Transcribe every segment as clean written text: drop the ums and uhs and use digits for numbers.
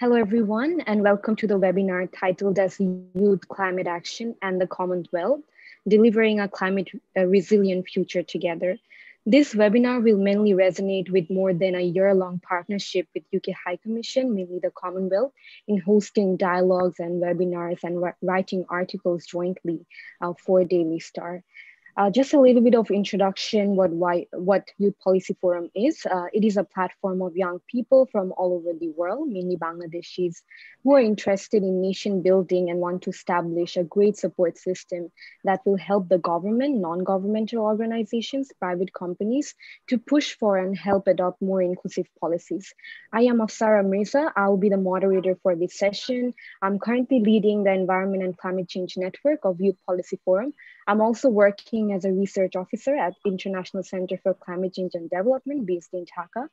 Hello, everyone, and welcome to the webinar titled as Youth Climate Action and the Commonwealth, Delivering a Climate Resilient Future Together. This webinar will mainly resonate with more than a year-long partnership with UK High Commission, mainly the Commonwealth, in hosting dialogues and webinars and writing articles jointly for Daily Star. Just a little bit of introduction what Youth Policy Forum is. It is a platform of young people from all over the world, mainly Bangladeshis, who are interested in nation building and want to establish a great support system that will help the government, non-governmental organizations, private companies to push for and help adopt more inclusive policies. I am Afsara Mirza. I will be the moderator for this session. I'm currently leading the Environment and Climate Change Network of Youth Policy Forum. I'm also working as a research officer at International Center for Climate Change and Development based in Dhaka.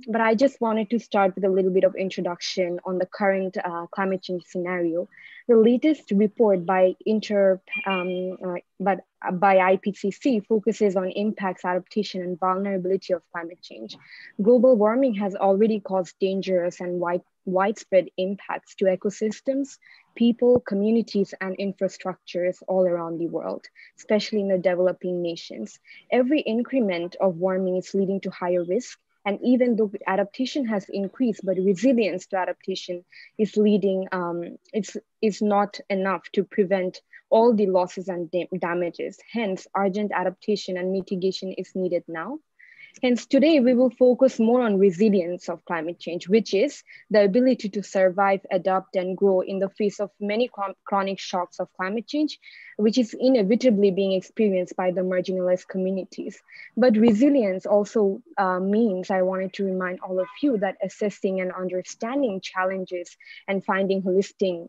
But I just wanted to start with a little bit of introduction on the current climate change scenario. The latest report by IPCC focuses on impacts, adaptation, and vulnerability of climate change. Global warming has already caused dangerous and widespread impacts to ecosystems, people, communities, and infrastructures all around the world, especially in the developing nations. Every increment of warming is leading to higher risk. And even though adaptation has increased, but resilience to adaptation is is not enough to prevent all the losses and damages. Hence, urgent adaptation and mitigation is needed now. Hence, today we will focus more on resilience of climate change, which is the ability to survive, adapt, and grow in the face of many chronic shocks of climate change, which is inevitably being experienced by the marginalized communities. But resilience also means, I wanted to remind all of you, that assessing and understanding challenges and finding holistic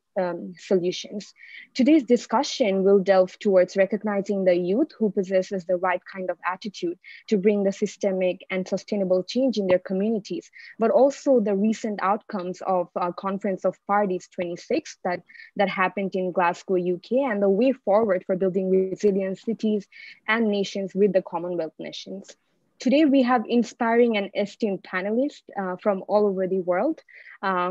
solutions. Today's discussion will delve towards recognizing the youth who possesses the right kind of attitude to bring the systemic and sustainable change in their communities, but also the recent outcomes of Conference of Parties 26 that happened in Glasgow, UK, and the way forward for building resilient cities and nations with the Commonwealth nations. Today, we have inspiring and esteemed panelists from all over the world.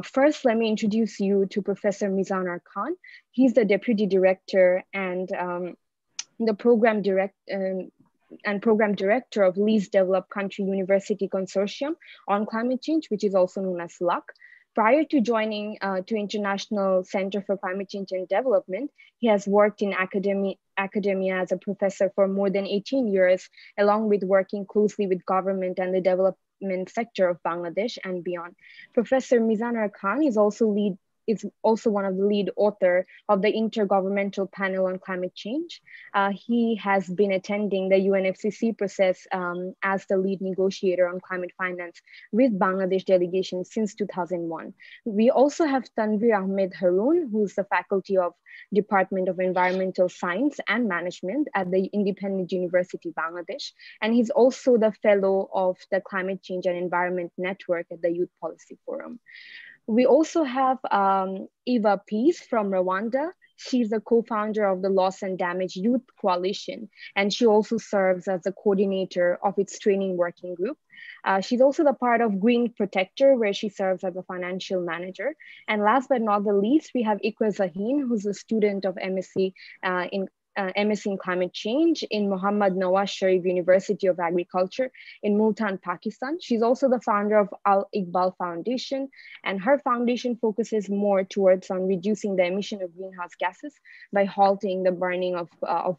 First, let me introduce you to Professor Mizan Khan. He's the Deputy Director and the Program Director of Least Developed Country University Consortium on Climate Change, which is also known as LUC. Prior to joining to International Center for Climate Change and Development, he has worked in academia as a professor for more than 18 years, along with working closely with government and the development sector of Bangladesh and beyond. Professor Mizan Khan is also one of the lead author of the Intergovernmental Panel on Climate Change. He has been attending the UNFCCC process as the lead negotiator on climate finance with Bangladesh delegation since 2001. We also have Tanvir Ahmed Haroon, who's the faculty of Department of Environmental Science and Management at the Independent University Bangladesh. And he's also the fellow of the Climate Change and Environment Network at the Youth Policy Forum. We also have Eva Peace from Rwanda. She's the co-founder of the Loss and Damage Youth Coalition, and she also serves as the coordinator of its training working group. She's also the part of Green Protector, where she serves as a financial manager. And last but not the least, we have Iqra Zaheen, who's a student of MSc in Climate Change in Muhammad Nawaz Sharif University of Agriculture in Multan, Pakistan. She's also the founder of Al Iqbal Foundation, and her foundation focuses more towards on reducing the emission of greenhouse gases by halting the burning of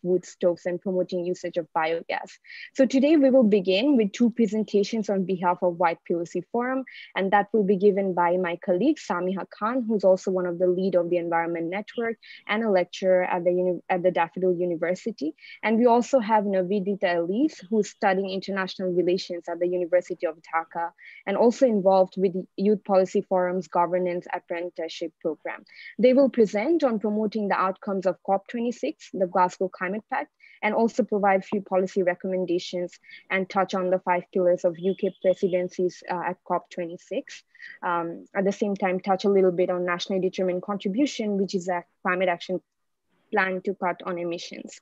wood stoves and promoting usage of biogas. So today we will begin with two presentations on behalf of White Policy Forum, and that will be given by my colleague Samiha Khan, who's also one of the lead of the Environment Network and a lecturer at the Daffodil University. And we also have Navidita Elise, who's studying international relations at the University of Dhaka and also involved with Youth Policy Forum's governance apprenticeship program. They will present on promoting the outcomes of COP26, the Glasgow Climate Pact, and also provide few policy recommendations and touch on the 5 pillars of UK presidencies at COP26. At the same time, touch a little bit on nationally determined contribution, which is a climate action plan to cut on emissions.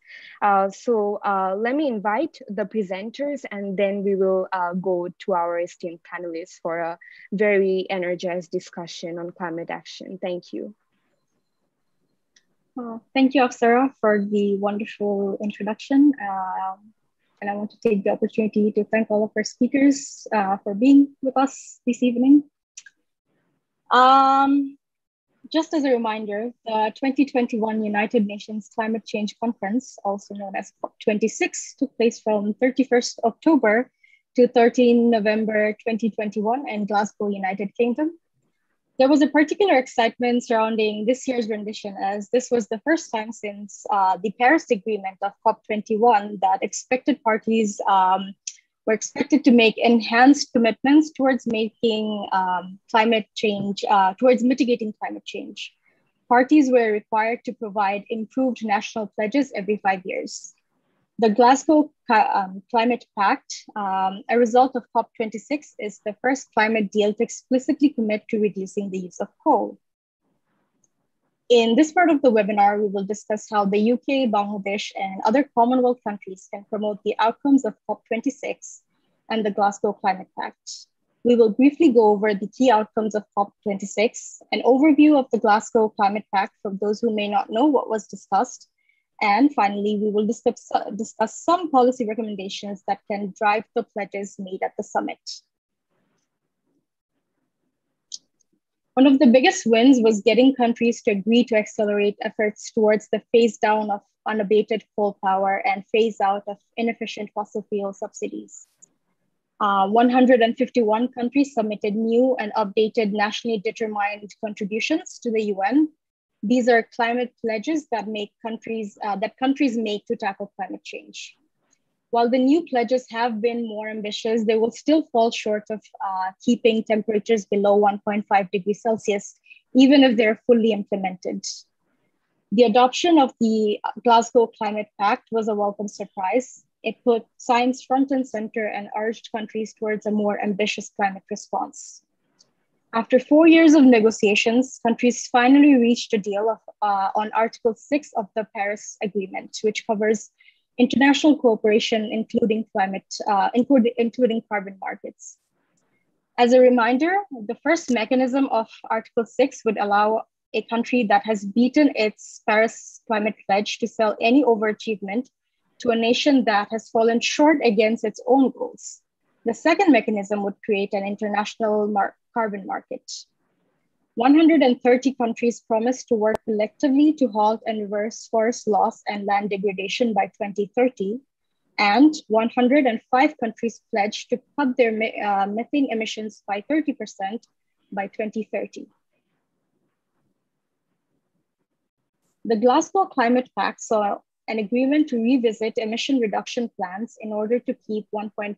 So let me invite the presenters, and then we will go to our esteemed panelists for a very energized discussion on climate action. Thank you. Thank you, Afsara, for the wonderful introduction. And I want to take the opportunity to thank all of our speakers for being with us this evening. Just as a reminder, the 2021 United Nations Climate Change Conference, also known as COP26, took place from 31st October to 13 November 2021 in Glasgow, United Kingdom. There was a particular excitement surrounding this year's rendition, as this was the first time since the Paris Agreement of COP21 that expected parties were expected to make enhanced commitments towards making towards mitigating climate change. Parties were required to provide improved national pledges every 5 years. The Glasgow Climate Pact, a result of COP26, is the first climate deal to explicitly commit to reducing the use of coal. In this part of the webinar, we will discuss how the UK, Bangladesh, and other Commonwealth countries can promote the outcomes of COP26 and the Glasgow Climate Pact. We will briefly go over the key outcomes of COP26, an overview of the Glasgow Climate Pact for those who may not know what was discussed, and finally, we will discuss some policy recommendations that can drive the pledges made at the summit. One of the biggest wins was getting countries to agree to accelerate efforts towards the phase down of unabated coal power and phase out of inefficient fossil fuel subsidies. 151 countries submitted new and updated nationally determined contributions to the UN. These are climate pledges that countries make to tackle climate change. While the new pledges have been more ambitious, they will still fall short of keeping temperatures below 1.5 degrees Celsius, even if they're fully implemented. The adoption of the Glasgow Climate Pact was a welcome surprise. It put science front and center and urged countries towards a more ambitious climate response. After 4 years of negotiations, countries finally reached a deal on Article 6 of the Paris Agreement, which covers international cooperation, including including carbon markets. As a reminder, the first mechanism of Article 6 would allow a country that has beaten its Paris climate pledge to sell any overachievement to a nation that has fallen short against its own goals. The second mechanism would create an international carbon market. 130 countries promised to work collectively to halt and reverse forest loss and land degradation by 2030, and 105 countries pledged to cut their methane emissions by 30% by 2030. The Glasgow Climate Pact saw an agreement to revisit emission reduction plans in order to keep the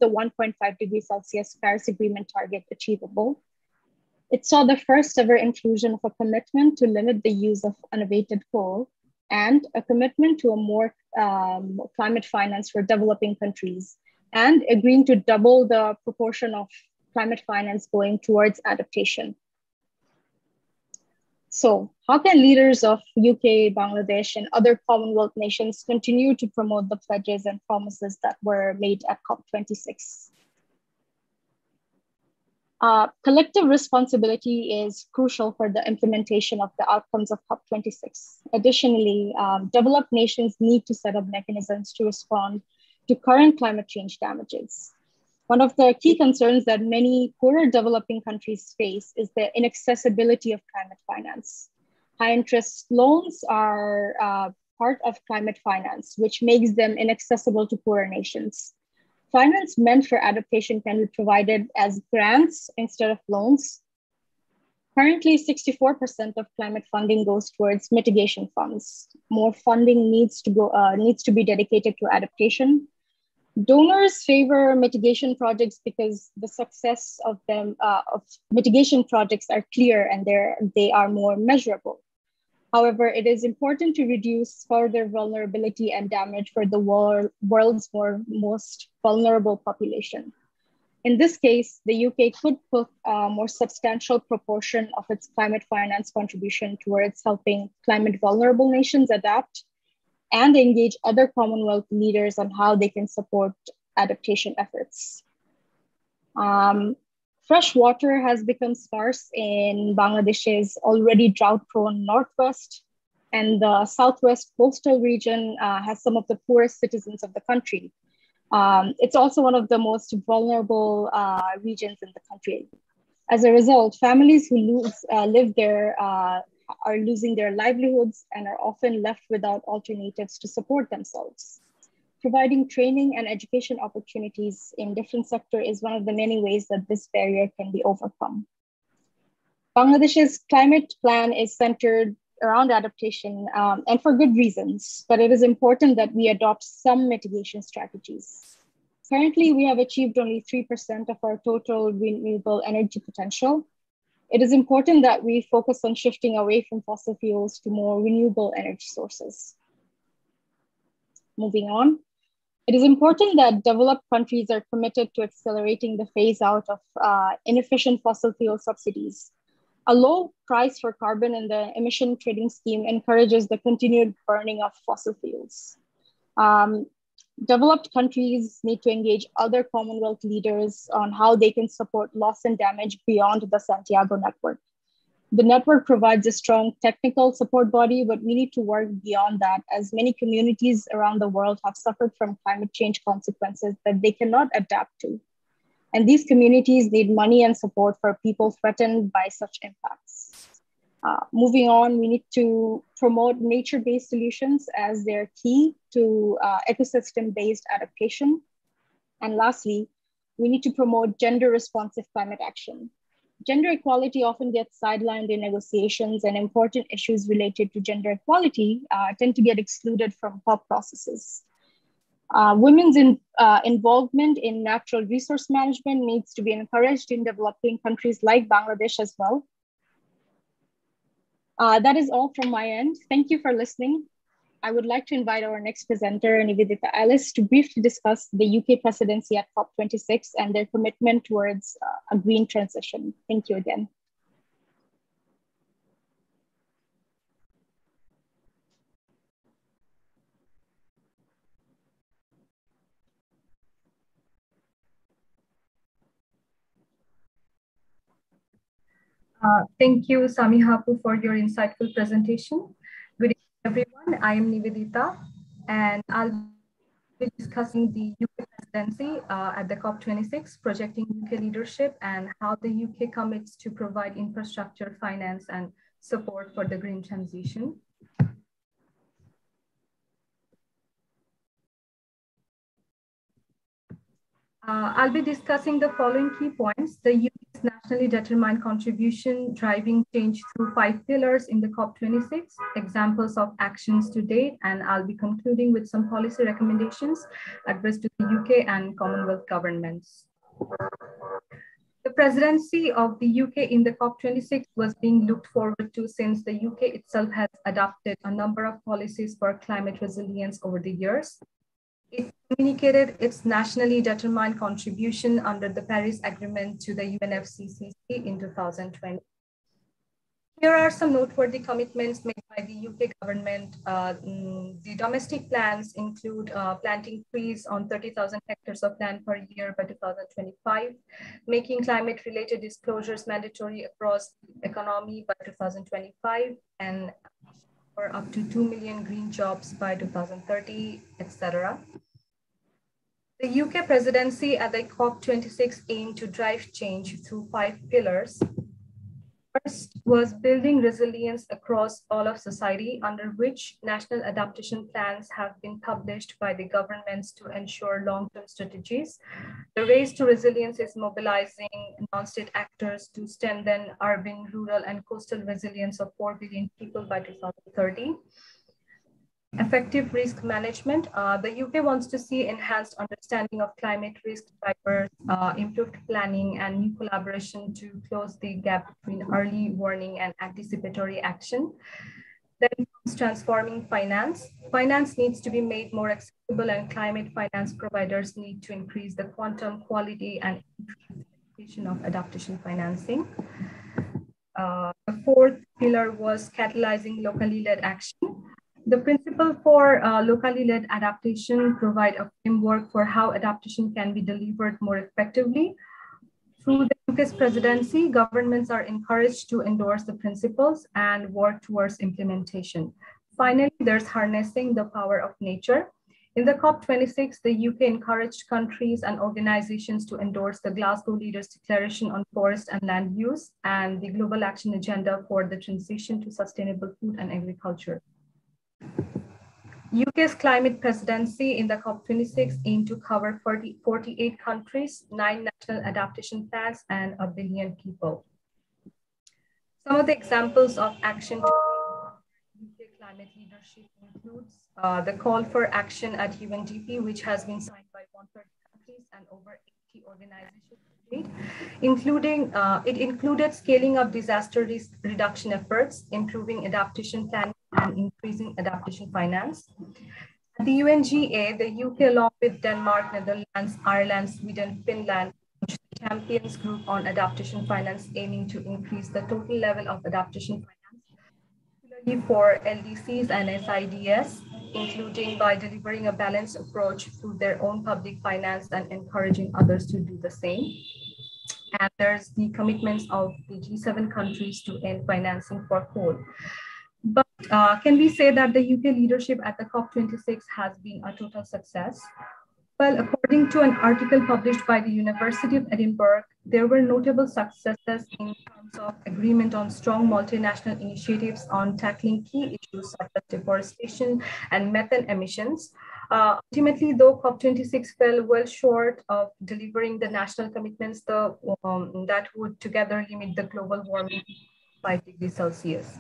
1.5 degree Celsius Paris Agreement target achievable. It saw the first ever inclusion of a commitment to limit the use of unabated coal and a commitment to a more climate finance for developing countries, and agreeing to double the proportion of climate finance going towards adaptation. So how can leaders of UK, Bangladesh, and other Commonwealth nations continue to promote the pledges and promises that were made at COP26? Collective responsibility is crucial for the implementation of the outcomes of COP26. Additionally, developed nations need to set up mechanisms to respond to current climate change damages. One of the key concerns that many poorer developing countries face is the inaccessibility of climate finance. High interest loans are part of climate finance, which makes them inaccessible to poorer nations. Finance meant for adaptation can be provided as grants instead of loans. Currently, 64% of climate funding goes towards mitigation funds. More funding needs to be dedicated to adaptation. Donors favor mitigation projects because the success of mitigation projects are clear and they are more measurable. However, it is important to reduce further vulnerability and damage for the world's most vulnerable population. In this case, the UK could put a more substantial proportion of its climate finance contribution towards helping climate vulnerable nations adapt and engage other Commonwealth leaders on how they can support adaptation efforts. Fresh water has become scarce in Bangladesh's already drought-prone northwest, and the southwest coastal region has some of the poorest citizens of the country. It's also one of the most vulnerable regions in the country. As a result, families who live there are losing their livelihoods and are often left without alternatives to support themselves. Providing training and education opportunities in different sectors is one of the many ways that this barrier can be overcome. Bangladesh's climate plan is centered around adaptation, and for good reasons, but it is important that we adopt some mitigation strategies. Currently, we have achieved only 3% of our total renewable energy potential. It is important that we focus on shifting away from fossil fuels to more renewable energy sources. Moving on. It is important that developed countries are committed to accelerating the phase out of inefficient fossil fuel subsidies. A low price for carbon in the emission trading scheme encourages the continued burning of fossil fuels. Developed countries need to engage other Commonwealth leaders on how they can support loss and damage beyond the Santiago network. The network provides a strong technical support body, but we need to work beyond that, as many communities around the world have suffered from climate change consequences that they cannot adapt to. And these communities need money and support for people threatened by such impacts. Moving on, we need to promote nature-based solutions as they're key to ecosystem-based adaptation. And lastly, we need to promote gender-responsive climate action. Gender equality often gets sidelined in negotiations, and important issues related to gender equality tend to get excluded from COP processes. Women's involvement in natural resource management needs to be encouraged in developing countries like Bangladesh as well. That is all from my end. Thank you for listening. I would like to invite our next presenter, Nivedita Alice, to briefly discuss the UK presidency at COP26 and their commitment towards a green transition. Thank you again. Thank you, Sami Hapu, for your insightful presentation. Good evening, everyone. I am Nivedita, and I'll be discussing the UK presidency at the COP26, projecting UK leadership and how the UK commits to provide infrastructure, finance, and support for the green transition. I'll be discussing the following key points: the UK's nationally determined contribution driving change through 5 pillars in the COP26, examples of actions to date, and I'll be concluding with some policy recommendations addressed to the UK and Commonwealth governments. The presidency of the UK in the COP26 was being looked forward to since the UK itself has adopted a number of policies for climate resilience over the years. It communicated its nationally determined contribution under the Paris Agreement to the UNFCCC in 2020. Here are some noteworthy commitments made by the UK government. The domestic plans include planting trees on 30,000 hectares of land per year by 2025, making climate-related disclosures mandatory across the economy by 2025, and for up to 2 million green jobs by 2030, etc. The UK presidency at the COP26 aimed to drive change through 5 pillars. First was building resilience across all of society, under which national adaptation plans have been published by the governments to ensure long-term strategies. The race to resilience is mobilizing non-state actors to strengthen urban, rural, and coastal resilience of 4 billion people by 2030. Effective risk management. The UK wants to see enhanced understanding of climate risk drivers, improved planning, and new collaboration to close the gap between early warning and anticipatory action. Then comes transforming finance. Finance needs to be made more accessible, and climate finance providers need to increase the quantum, quality, and implementation of adaptation financing. The fourth pillar was catalyzing locally led action. The principle for locally led adaptation provide a framework for how adaptation can be delivered more effectively. Through the UK's presidency, governments are encouraged to endorse the principles and work towards implementation. Finally, there's harnessing the power of nature. In the COP26, the UK encouraged countries and organizations to endorse the Glasgow Leaders' Declaration on Forest and Land Use and the Global Action Agenda for the Transition to Sustainable Food and Agriculture. UK's climate presidency in the COP26 aimed to cover 48 countries, 9 national adaptation plans, and 1 billion people. Some of the examples of action to UK climate leadership includes the call for action at UNDP, which has been signed by 130 countries and over 80 organizations to date, including, it included scaling up disaster risk reduction efforts, improving adaptation planning, and increasing adaptation finance. At the UNGA, the UK, along with Denmark, Netherlands, Ireland, Sweden, Finland, launched the Champions Group on Adaptation Finance, aiming to increase the total level of adaptation finance, particularly for LDCs and SIDS, including by delivering a balanced approach through their own public finance and encouraging others to do the same. And there's the commitments of the G7 countries to end financing for coal. But can we say that the UK leadership at the COP26 has been a total success? Well, according to an article published by the University of Edinburgh, there were notable successes in terms of agreement on strong multinational initiatives on tackling key issues such as deforestation and methane emissions. Ultimately, though, COP26 fell well short of delivering the national commitments that would together limit the global warming to 5 degrees Celsius.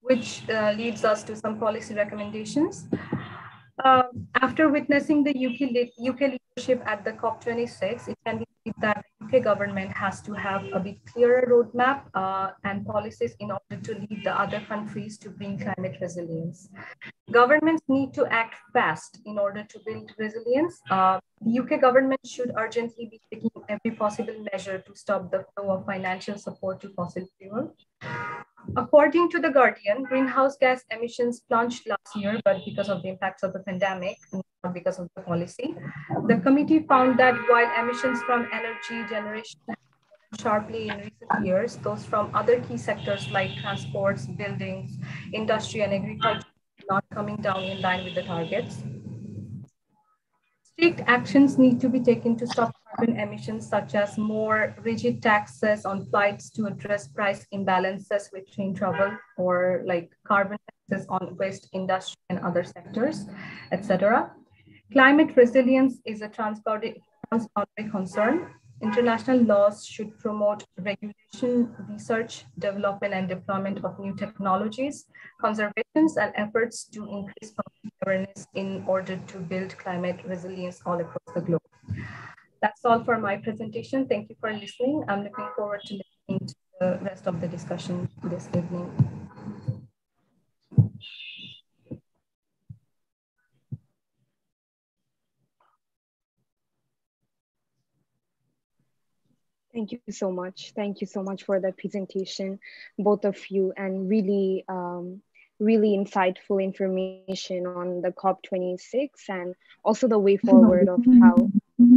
Which leads us to some policy recommendations. After witnessing the UK leadership at the COP26, it can be seen that the UK government has to have a bit clearer roadmap and policies in order to lead the other countries to bring climate resilience. Governments need to act fast in order to build resilience. The UK government should urgently be taking every possible measure to stop the flow of financial support to fossil fuel. According to The Guardian, greenhouse gas emissions plunged last year, but because of the impacts of the pandemic, not because of the policy. The committee found that while emissions from energy generation have fallen sharply in recent years, those from other key sectors like transports, buildings, industry, and agriculture are not coming down in line with the targets. Strict actions need to be taken to stop carbon emissions, such as more rigid taxes on flights to address price imbalances with train travel, or like carbon taxes on waste industry and other sectors, etc. Climate resilience is a transboundary concern. International laws should promote regulation, research, development, and deployment of new technologies, conservations, and efforts to increase public awareness in order to build climate resilience all across the globe. That's all for my presentation. Thank you for listening. I'm looking forward to listening to the rest of the discussion this evening. Thank you so much. Thank you so much for the presentation, both of you, and really, really insightful information on the COP26 and also the way forward of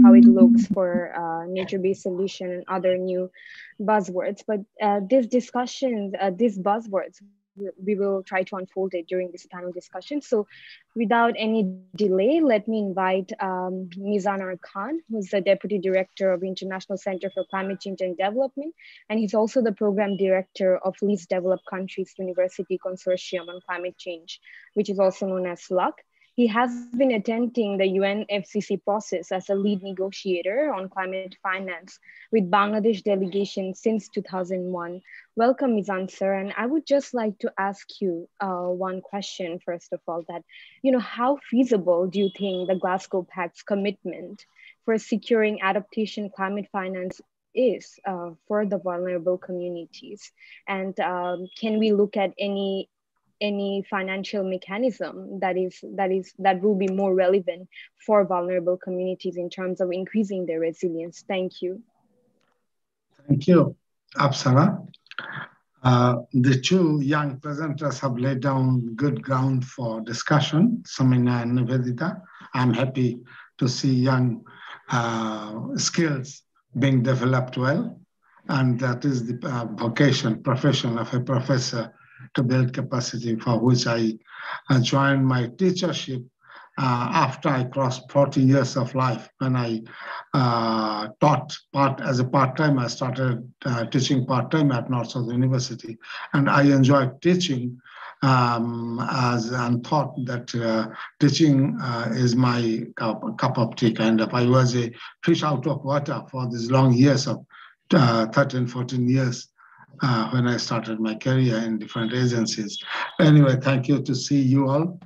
how it looks for nature-based solution and other new buzzwords. But these discussions, these buzzwords, we will try to unfold it during this panel discussion. So without any delay, let me invite Mizan Khan, who's the Deputy Director of International Center for Climate Change and Development, and he's also the Program Director of Least Developed Countries University Consortium on Climate Change, which is also known as LUC. He has been attending the UNFCCC process as a lead negotiator on climate finance with Bangladesh delegation since 2001. Welcome, Mizan, sir. And I would just like to ask you one question, first of all, that, how feasible do you think the Glasgow Pact's commitment for securing adaptation climate finance is for the vulnerable communities? And can we look at any any financial mechanism that will be more relevant for vulnerable communities in terms of increasing their resilience? Thank you. Thank you, Afsara. The two young presenters have laid down good ground for discussion, Samina and Nivedita. I'm happy to see young skills being developed well, and that is the profession of a professor to build capacity, for which I joined my teachership after I crossed 40 years of life. When I taught as a part-time, I started teaching part-time at North-South University, and I enjoyed teaching and thought that teaching is my cup of tea, kind of. I was a fish out of water for these long years of 13, 14 years when I started my career in different agencies. Anyway, thank you to see you all,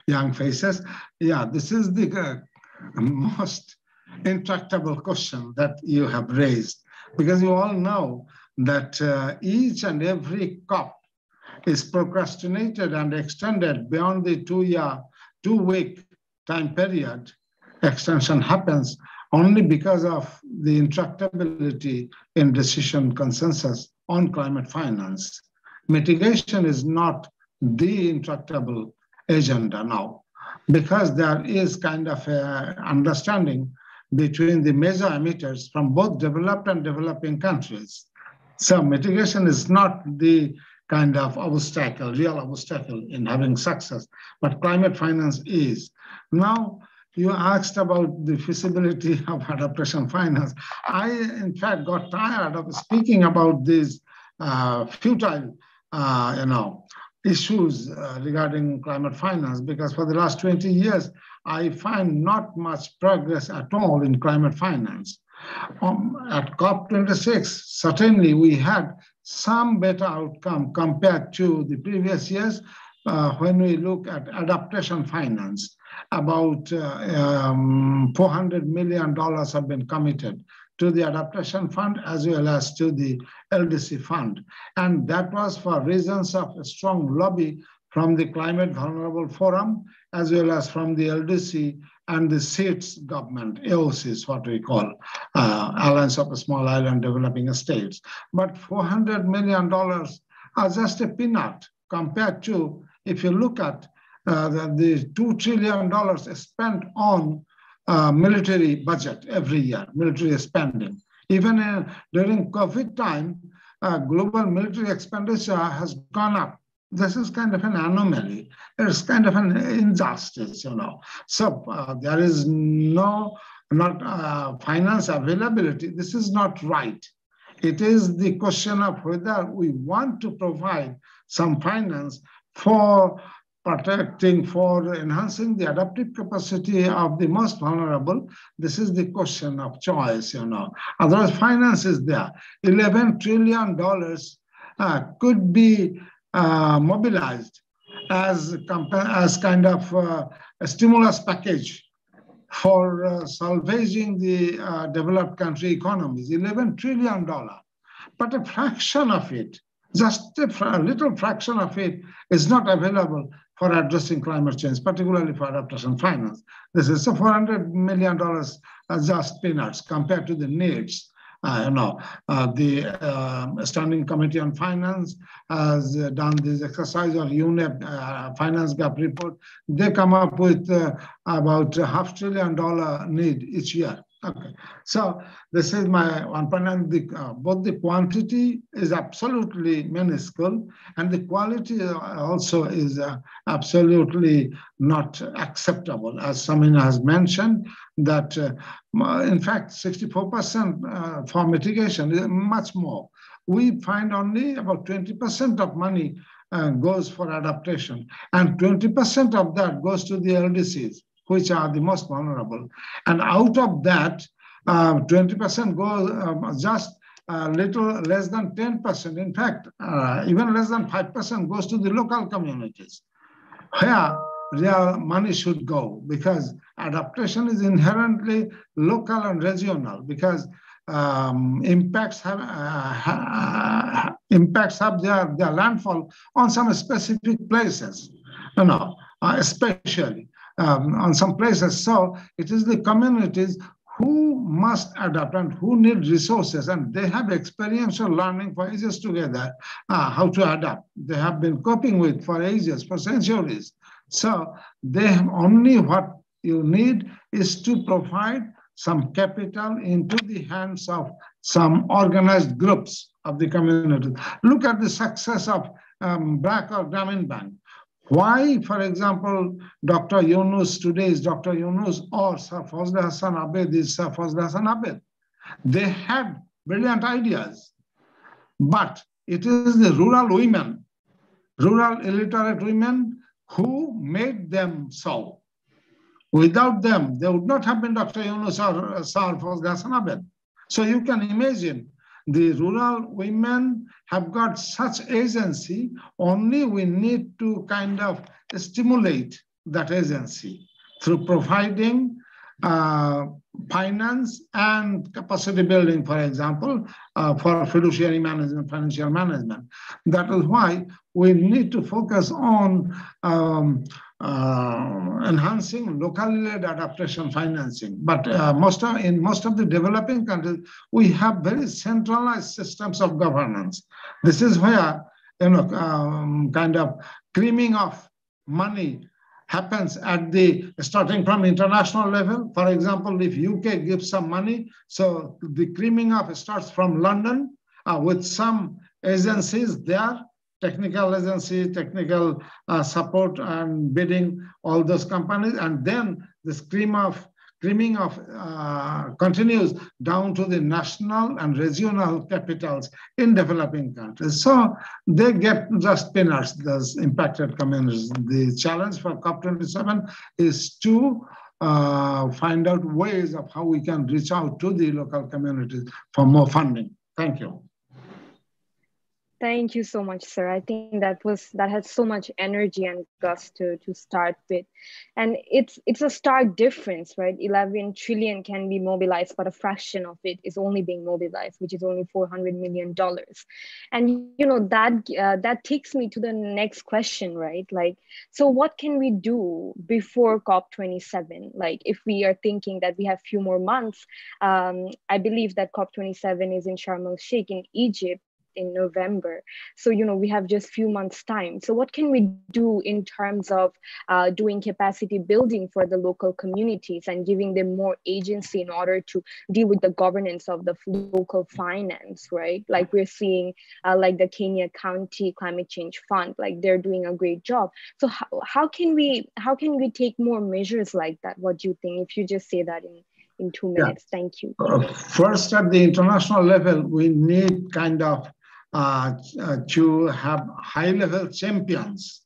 young faces. Yeah, this is the most intractable question that you have raised, because you all know that each and every COP is procrastinated and extended beyond the 2-week time period. Extension happens only because of the intractability in decision consensus on climate finance. Mitigation is not the intractable agenda now, because there is kind of an understanding between the major emitters from both developed and developing countries. So mitigation is not the kind of real obstacle in having success, but climate finance is. Now, you asked about the feasibility of adaptation finance. I, in fact, got tired of speaking about these futile, issues regarding climate finance, because for the last 20 years, I find not much progress at all in climate finance. At COP26, certainly we had some better outcome compared to the previous years when we look at adaptation finance. About $400 million have been committed to the adaptation fund as well as to the LDC fund. And that was for reasons of a strong lobby from the Climate Vulnerable Forum, as well as from the LDC and the states government, AOC is what we call, Alliance of Small Island Developing States. But $400 million are just a peanut compared to, if you look at the $2 trillion spent on military budget every year, military spending. Even during COVID time, global military expenditure has gone up. This is kind of an anomaly. It's kind of an injustice, So there is not finance availability. This is not right. It is the question of whether we want to provide some finance for protecting, for enhancing the adaptive capacity of the most vulnerable. This is the question of choice, Otherwise, finance is there. $11 trillion could be mobilized as kind of a stimulus package for salvaging the developed country economies, $11 trillion. But a fraction of it, just a little fraction of it, is not available for addressing climate change, particularly for adaptation finance. This is so $400 million just peanuts compared to the needs. The Standing Committee on Finance has done this exercise, or UNEP Finance Gap report. They come up with about $500 billion need each year. Okay, so this is my one point, and both the quantity is absolutely minuscule, and the quality also is absolutely not acceptable. As Samina has mentioned, that in fact 64% for mitigation is much more. We find only about 20% of money goes for adaptation, and 20% of that goes to the LDCs, which are the most vulnerable. And out of that, 20% goes just a little less than 10%. In fact, even less than 5% goes to the local communities, where their money should go, because adaptation is inherently local and regional, because impacts impacts have their landfall on some specific places, especially on some places. So it is the communities who must adapt and who need resources, and they have experiential learning for ages together, how to adapt. They have been coping with for ages, for centuries. So they have only what you need is to provide some capital into the hands of some organized groups of the community. Look at the success of Black or Grameen Bank. Why, for example, Dr. Yunus today is Dr. Yunus, or Sir Fazl Hassan Abed is Sir Fazl Hassan Abed. They had brilliant ideas, but it is the rural women, rural illiterate women who made them so. Without them, they would not have been Dr. Yunus or Sir Fazl Hassan Abed. So you can imagine the rural women have got such agency, only we need to kind of stimulate that agency through providing finance and capacity building, for example, for fiduciary management, financial management. That is why we need to focus on enhancing locally led adaptation financing. But in most of the developing countries, we have very centralized systems of governance. This is where kind of creaming of money happens at the starting from international level. For example, if UK gives some money, so the creaming up starts from London with some agencies there, technical agency, technical support and bidding, all those companies, and then this creaming of continues down to the national and regional capitals in developing countries. So they get just peanuts, those impacted communities. The challenge for COP27 is to find out ways of how we can reach out to the local communities for more funding. Thank you. Thank you so much, sir. I think that had so much energy and guts to start with. And it's a stark difference, right? 11 trillion can be mobilized, but a fraction of it is only being mobilized, which is only $400 million. And that takes me to the next question, right? Like, so what can we do before COP27? Like, if we are thinking that we have few more months, I believe that COP27 is in Sharm el-Sheikh in Egypt in November. So, we have just few months time. So what can we do in terms of doing capacity building for the local communities and giving them more agency in order to deal with the governance of the local finance, right? Like we're seeing like the Kenya County Climate Change Fund, like they're doing a great job. So how can we take more measures like that? What do you think? If you just say that in 2 minutes. Yeah. Thank you. First, at the international level, we need kind of to have high-level champions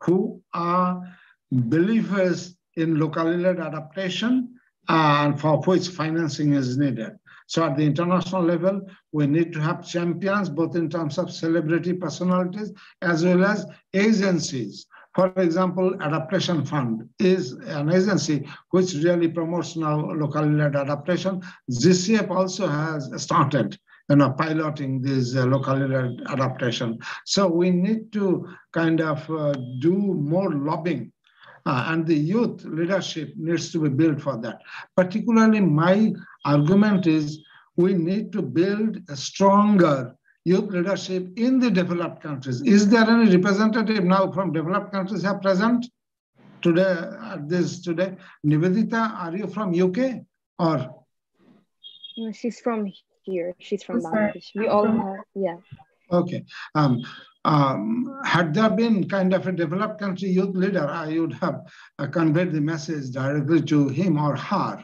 who are believers in locally led adaptation and for which financing is needed. So at the international level, we need to have champions, both in terms of celebrity personalities as well as agencies. For example, Adaptation Fund is an agency which really promotes now locally led adaptation. GCF also has started piloting this locally led adaptation. So we need to kind of do more lobbying, and the youth leadership needs to be built for that. Particularly, my argument is we need to build a stronger youth leadership in the developed countries. Is there any representative now from developed countries here present today at this today? Nivedita, are you from UK or? No, she's from here. She's from Bangladesh. We all are, yeah. Okay. Had there been kind of a developed country youth leader, I would have conveyed the message directly to him or her.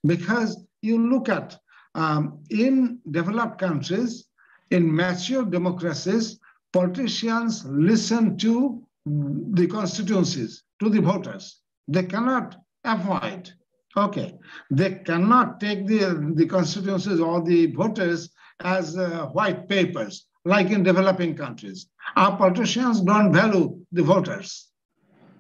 Because you look at, in developed countries, in mature democracies, politicians listen to the constituencies, to the voters. They cannot avoid. Okay, they cannot take the constituencies or the voters as white papers, like in developing countries. Our politicians don't value the voters.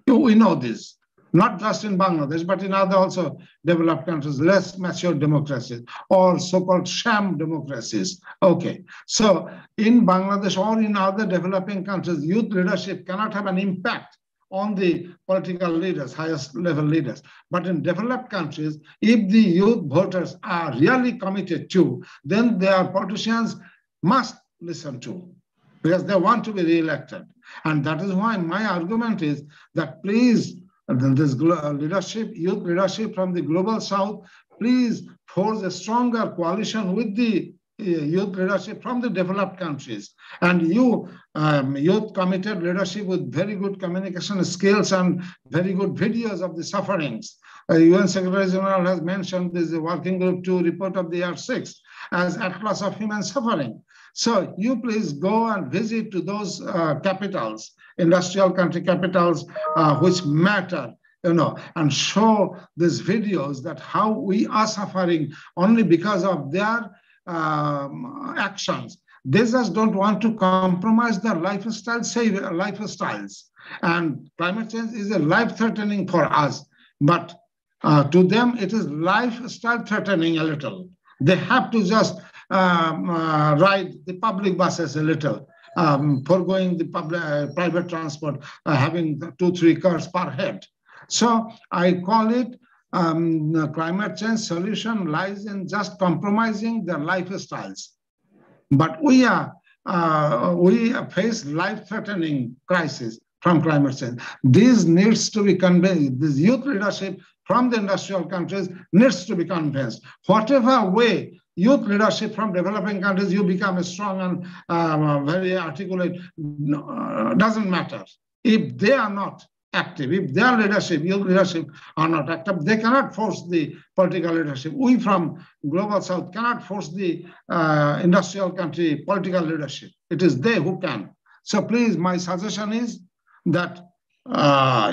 We know this. not just in Bangladesh, but in other also developed countries, less mature democracies, or so-called sham democracies. Okay, so in Bangladesh or in other developing countries, youth leadership cannot have an impact on the political leaders, highest level leaders. But in developed countries, if the youth voters are really committed to, then their politicians must listen to, because they want to be re-elected. And that is why my argument is that please, this leadership, youth leadership from the global south, please forge a stronger coalition with the youth leadership from the developed countries. And you, youth committed leadership with very good communication skills and very good videos of the sufferings. UN Secretary General has mentioned this Working Group 2 report of the year 6 as Atlas of Human Suffering. So you please go and visit to those capitals, industrial country capitals, which matter, and show these videos that how we are suffering only because of their actions. They just don't want to compromise their lifestyles. And climate change is a life-threatening for us, but to them it is lifestyle threatening a little. They have to just ride the public buses a little, foregoing the private transport, having 2-3 cars per head. So I call it climate change solution lies in just compromising their lifestyles. But we face life-threatening crisis from climate change. This needs to be convinced. This youth leadership from the industrial countries needs to be convinced. Whatever way youth leadership from developing countries, you become strong and very articulate, doesn't matter. If they are not active, if their leadership, youth leadership are not active, they cannot force the political leadership. We from Global South cannot force the industrial country political leadership. It is they who can. So please, my suggestion is that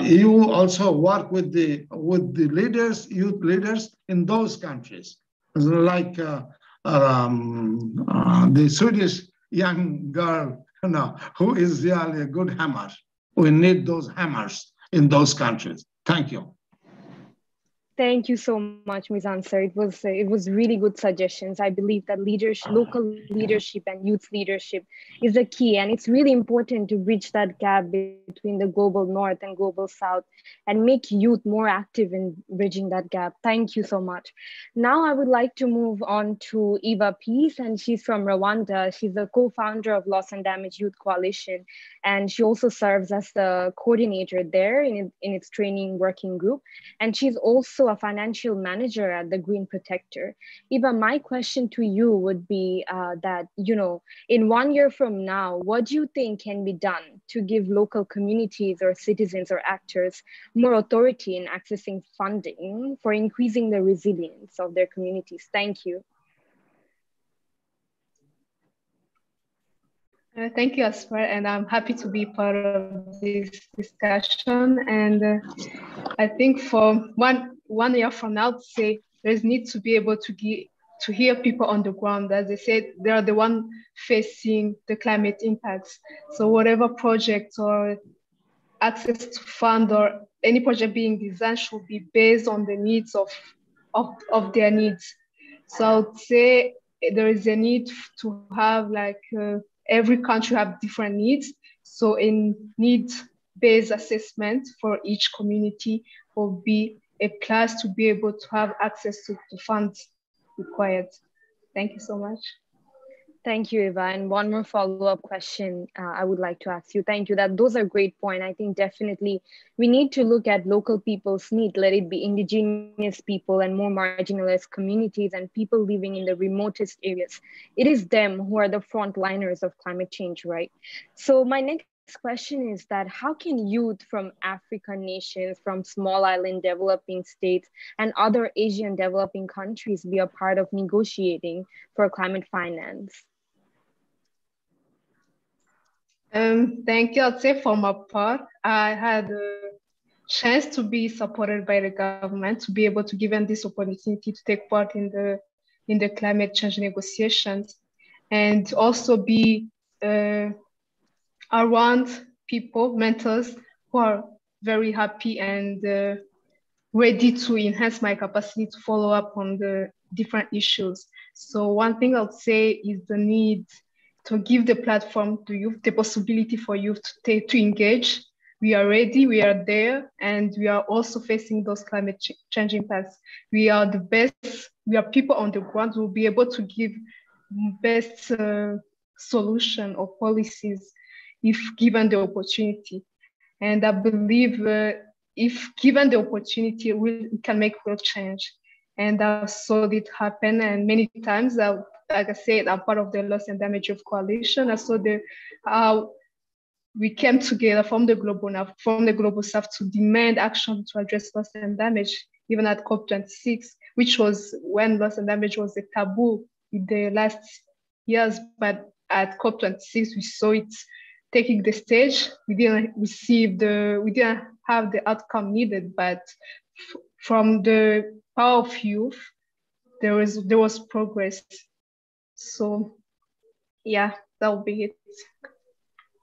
you also work with the leaders, youth leaders in those countries, like the Swedish young girl, who is really a good hammer. We need those hammers in those countries. Thank you. Thank you so much, Mizan sir. It was really good suggestions. I believe that local leadership and youth leadership is the key, and it's really important to bridge that gap between the global north and global south and make youth more active in bridging that gap. Thank you so much. Now I would like to move on to Eva Peace, and she's from Rwanda. She's a co-founder of Loss and Damage Youth Coalition, and she also serves as the coordinator there in its training working group. And she's also a financial manager at the Green Protector. Eva, my question to you would be that, in 1 year from now, what do you think can be done to give local communities or citizens or actors more authority in accessing funding for increasing the resilience of their communities? Thank you. Thank you, Asfar, and I'm happy to be part of this discussion. And I think for one year from now, to say there's need to be able to hear people on the ground. As they said, they are the one facing the climate impacts. So whatever project or access to fund or any project being designed should be based on the needs of their needs. So I would say there is a need to have every country have different needs. So in need-based assessment for each community will be a class to be able to have access to the funds required. Thank you so much. Thank you, Eva. And one more follow-up question I would like to ask you. Thank you. Those are great points. I think definitely we need to look at local people's needs, let it be indigenous people and more marginalized communities and people living in the remotest areas. It is them who are the frontliners of climate change, right? So my next question is that how can youth from African nations, from small island developing states and other Asian developing countries be a part of negotiating for climate finance? Thank you. I'd say for my part, I had a chance to be supported by the government to be able to give them this opportunity to take part in the climate change negotiations and also be around people, mentors who are very happy and ready to enhance my capacity to follow up on the different issues. So one thing I would say is the need to give the platform to youth, the possibility for youth to engage. We are ready, we are there, and we are also facing those climate change impacts. We are the best, we are people on the ground who will be able to give best solution or policies if given the opportunity. And I believe if given the opportunity, we can make real change. And I saw it happen. And many times, like I said, I'm part of the Loss and Damage of Coalition. I saw how we came together from the global south to demand action to address loss and damage, even at COP26, which was when loss and damage was a taboo in the last years. But at COP26, we saw it taking the stage. We didn't have the outcome needed, but from the power of youth, there was progress. So yeah, that will be it.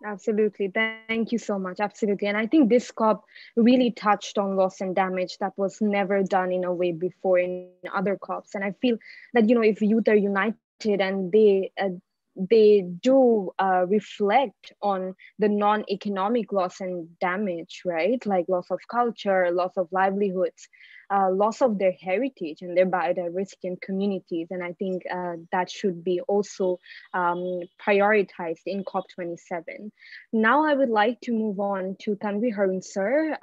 Absolutely. Thank you so much. Absolutely. And I think this COP really touched on loss and damage that was never done in a way before in other COPs. And I feel that, if youth are united and they do reflect on the non-economic loss and damage, right? Like loss of culture, loss of livelihoods, loss of their heritage and their biodiversity and communities. And I think that should be also prioritized in COP27. Now I would like to move on to Tanvir Haroon sir.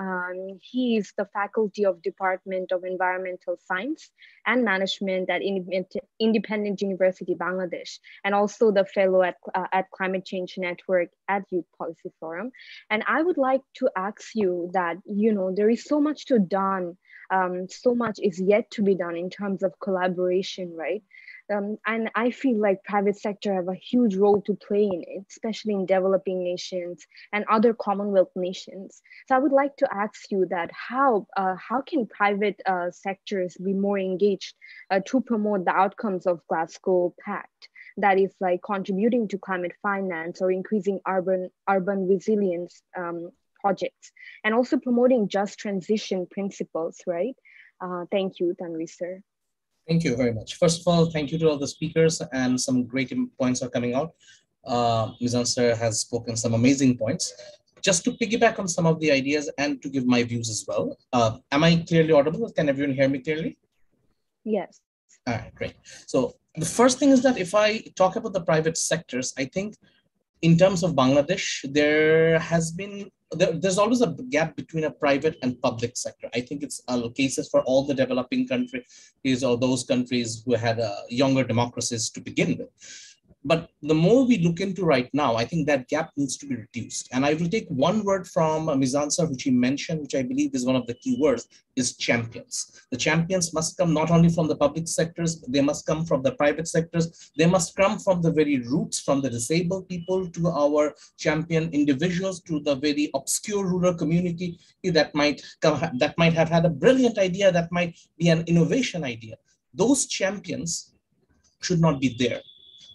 He is the faculty of Department of Environmental Science and Management at Independent University, Bangladesh, and also the fellow at Climate Change Network at Youth Policy Forum. And I would like to ask you that, there is so much to done. So much is yet to be done in terms of collaboration, right? And I feel like private sector have a huge role to play in it, especially in developing nations and other Commonwealth nations. So I would like to ask you that how can private sectors be more engaged to promote the outcomes of Glasgow Pact? That is like contributing to climate finance or increasing urban resilience projects, and also promoting just transition principles, right? Thank you, Tanvir sir. Thank you very much. First of all, thank you to all the speakers, and some great points are coming out. Mizan sir has spoken some amazing points. Just to piggyback on some of the ideas and to give my views as well. Am I clearly audible? Can everyone hear me clearly? Yes. All right, great. So the first thing is that if I talk about the private sectors, I think in terms of Bangladesh, there's always a gap between a private and public sector. I think it's cases for all the developing countries or those countries who had younger democracies to begin with. But the more we look into right now, I think that gap needs to be reduced. And I will take one word from Mizan sir, which he mentioned, which I believe is one of the key words, is champions. The champions must come not only from the public sectors, but they must come from the private sectors. They must come from the very roots, from the disabled people to our champion individuals, to the very obscure rural community that might have had a brilliant idea, that might be an innovation idea. Those champions should not be there.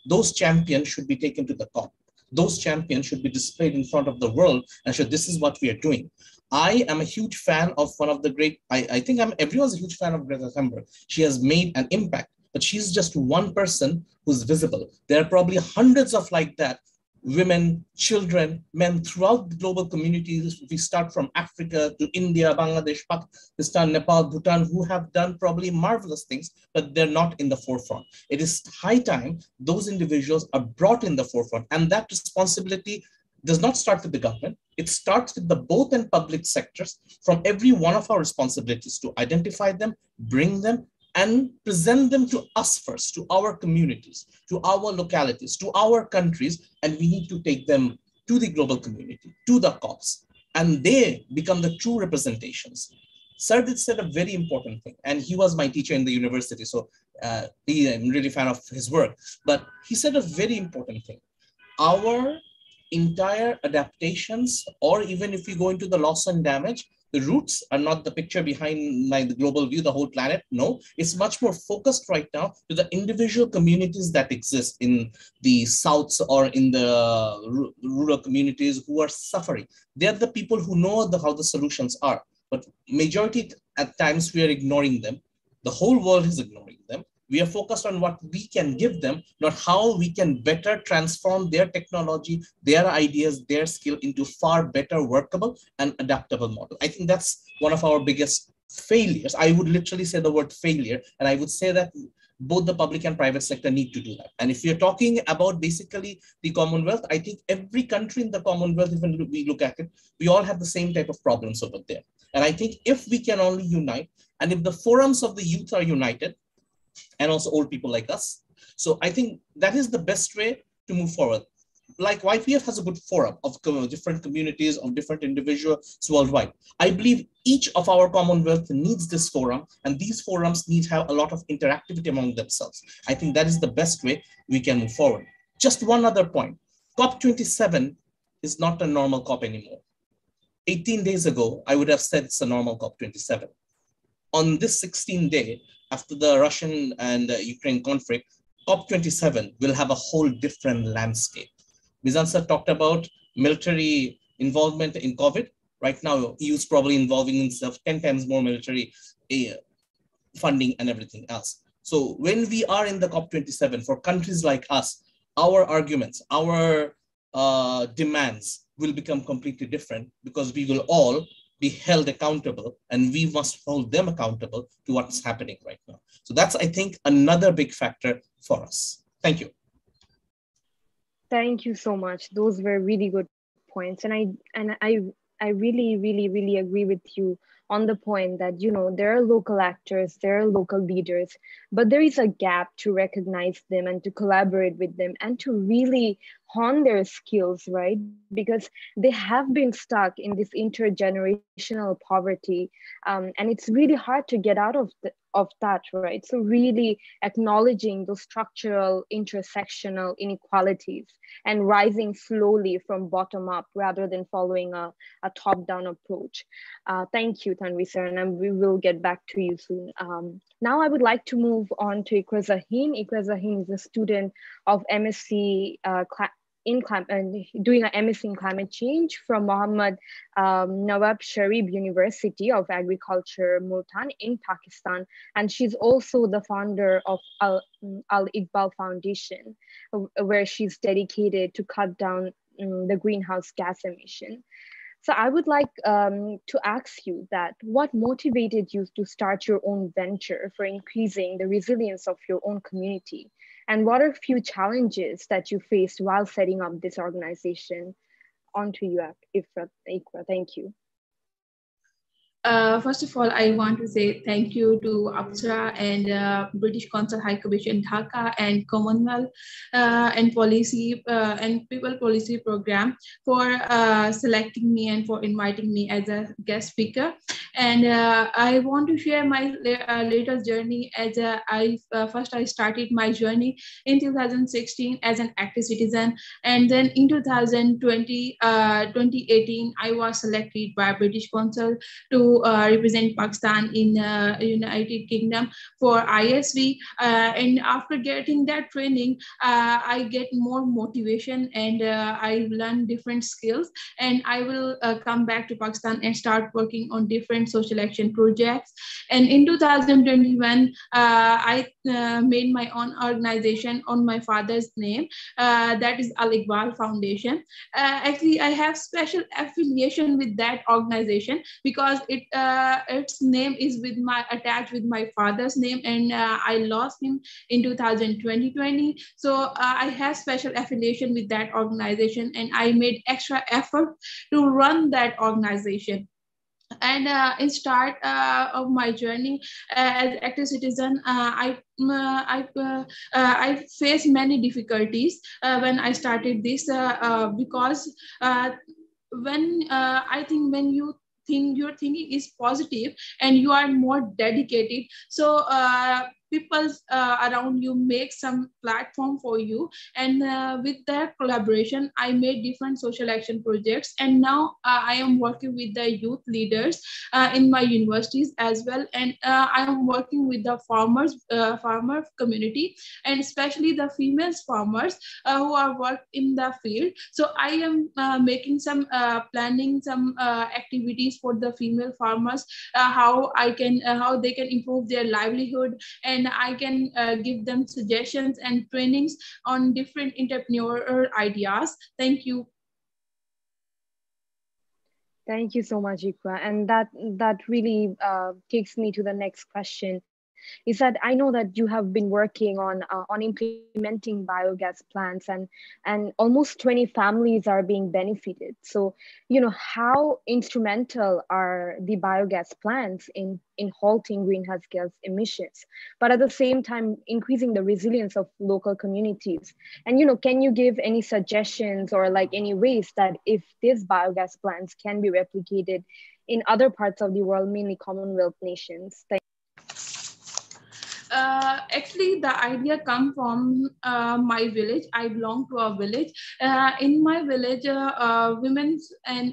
Those champions should be taken to the top. Those champions should be displayed in front of the world and show this is what we are doing. I am a huge fan of one of the great, I think everyone's a huge fan of Greta Thunberg. She has made an impact, but she's just one person who's visible. There are probably hundreds of like that, women, children, men throughout the global communities. We start from Africa to India, Bangladesh, Pakistan, Nepal, Bhutan, who have done probably marvelous things, but they're not in the forefront. It is high time those individuals are brought in the forefront, and that responsibility does not start with the government. It starts with the both and public sectors. From every one of our responsibilities to identify them, bring them, and present them to us first, to our communities, to our localities, to our countries, and we need to take them to the global community, to the COPs, and they become the true representations. Sardit said a very important thing, and he was my teacher in the university, so I'm really a fan of his work, but he said a very important thing. Our entire adaptations, or even if we go into the loss and damage, the roots are not the picture behind the global view, the whole planet. No, it's much more focused right now to the individual communities that exist in the Souths or in the rural communities who are suffering. They're the people who know how the solutions are. But majority at times we are ignoring them. The whole world is ignoring them. We are focused on what we can give them, not how we can better transform their technology, their ideas, their skill into far better workable and adaptable model. I think that's one of our biggest failures. I would literally say the word failure, and I would say that both the public and private sector need to do that. And if you're talking about basically the Commonwealth, I think every country in the Commonwealth, even we look at it, we all have the same type of problems over there. And I think if we can only unite, and if the forums of the youth are united, and also old people like us, so I think that is the best way to move forward. Like YPF has a good forum of different communities, of different individuals worldwide. I believe each of our Commonwealth needs this forum, and these forums need to have a lot of interactivity among themselves. I think that is the best way we can move forward. Just one other point, COP27 is not a normal COP anymore. 18 days ago, I would have said it's a normal COP27. On this 16th day, after the Russian and Ukraine conflict, COP27 will have a whole different landscape. Mizan sir talked about military involvement in COVID. Right now, EU is probably involving itself 10 times more military funding and everything else. So when we are in the COP27, for countries like us, our arguments, our demands will become completely different, because we will all be held accountable, and we must hold them accountable to what's happening right now. So that's, I think, another big factor for us. Thank you. Thank you so much. Those were really good points. And I really, really, really agree with you on the point that, you know, there are local actors, there are local leaders, but there is a gap to recognize them and to collaborate with them and to really hone their skills, right? Because they have been stuck in this intergenerational poverty. And it's really hard to get out of that, right? So really acknowledging those structural intersectional inequalities and rising slowly from bottom up rather than following a top-down approach. Thank you, Tanvir sir, and we will get back to you soon. Now I would like to move on to Iqra Zaheen. Iqra Zaheen is a student of MSc doing an MSc in climate change from Mohammed Nawab Sharif University of Agriculture, Multan in Pakistan. And she's also the founder of Al Iqbal Foundation, where she's dedicated to cut down the greenhouse gas emission. So I would like to ask you that what motivated you to start your own venture for increasing the resilience of your own community? And what are a few challenges that you faced while setting up this organization? On to you, Iqra. Thank you. First of all, I want to say thank you to Afsara and British Council High Commission Dhaka and Commonwealth and Policy and People Policy Program for selecting me and for inviting me as a guest speaker. And I want to share my latest journey as first I started my journey in 2016 as an active citizen, and then in 2018 I was selected by British Council to represent Pakistan in United Kingdom for ISV, and after getting that training I get more motivation and I learn different skills, and I will come back to Pakistan and start working on different social action projects. And in 2021 I made my own organization on my father's name, that is Al Iqbal Foundation. Actually I have special affiliation with that organization because its name is attached with my father's name, and I lost him in 2020. So I have special affiliation with that organization, and I made extra effort to run that organization. And in start of my journey as active citizen, I faced many difficulties when I started this because when I think when you think your thinking is positive and you are more dedicated, so people around you make some platform for you. And with that collaboration, I made different social action projects. And now I am working with the youth leaders in my universities as well. And I am working with the farmer community, and especially the female farmers who are work in the field. So I am making some planning some activities for the female farmers, how they can improve their livelihood, and I can give them suggestions and trainings on different entrepreneurial ideas. Thank you. Thank you so much, Iqra. And that really takes me to the next question. Is that I know that you have been working on implementing biogas plants, and almost 20 families are being benefited. So, how instrumental are the biogas plants in halting greenhouse gas emissions, but at the same time increasing the resilience of local communities? And can you give any suggestions or like any ways that if these biogas plants can be replicated in other parts of the world, mainly Commonwealth nations? Actually, the idea come from my village. I belong to a village. In my village, women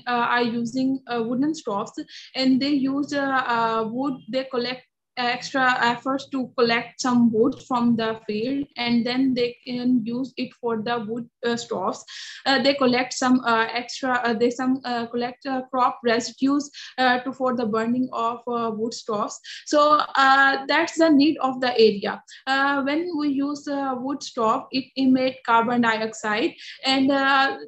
are using wooden stoves, and they use wood. They collect extra efforts to collect some wood from the field, and then they can use it for the wood stoves. They collect some collect crop residues for the burning of wood stoves. So that's the need of the area. When we use wood stove, it emits carbon dioxide, and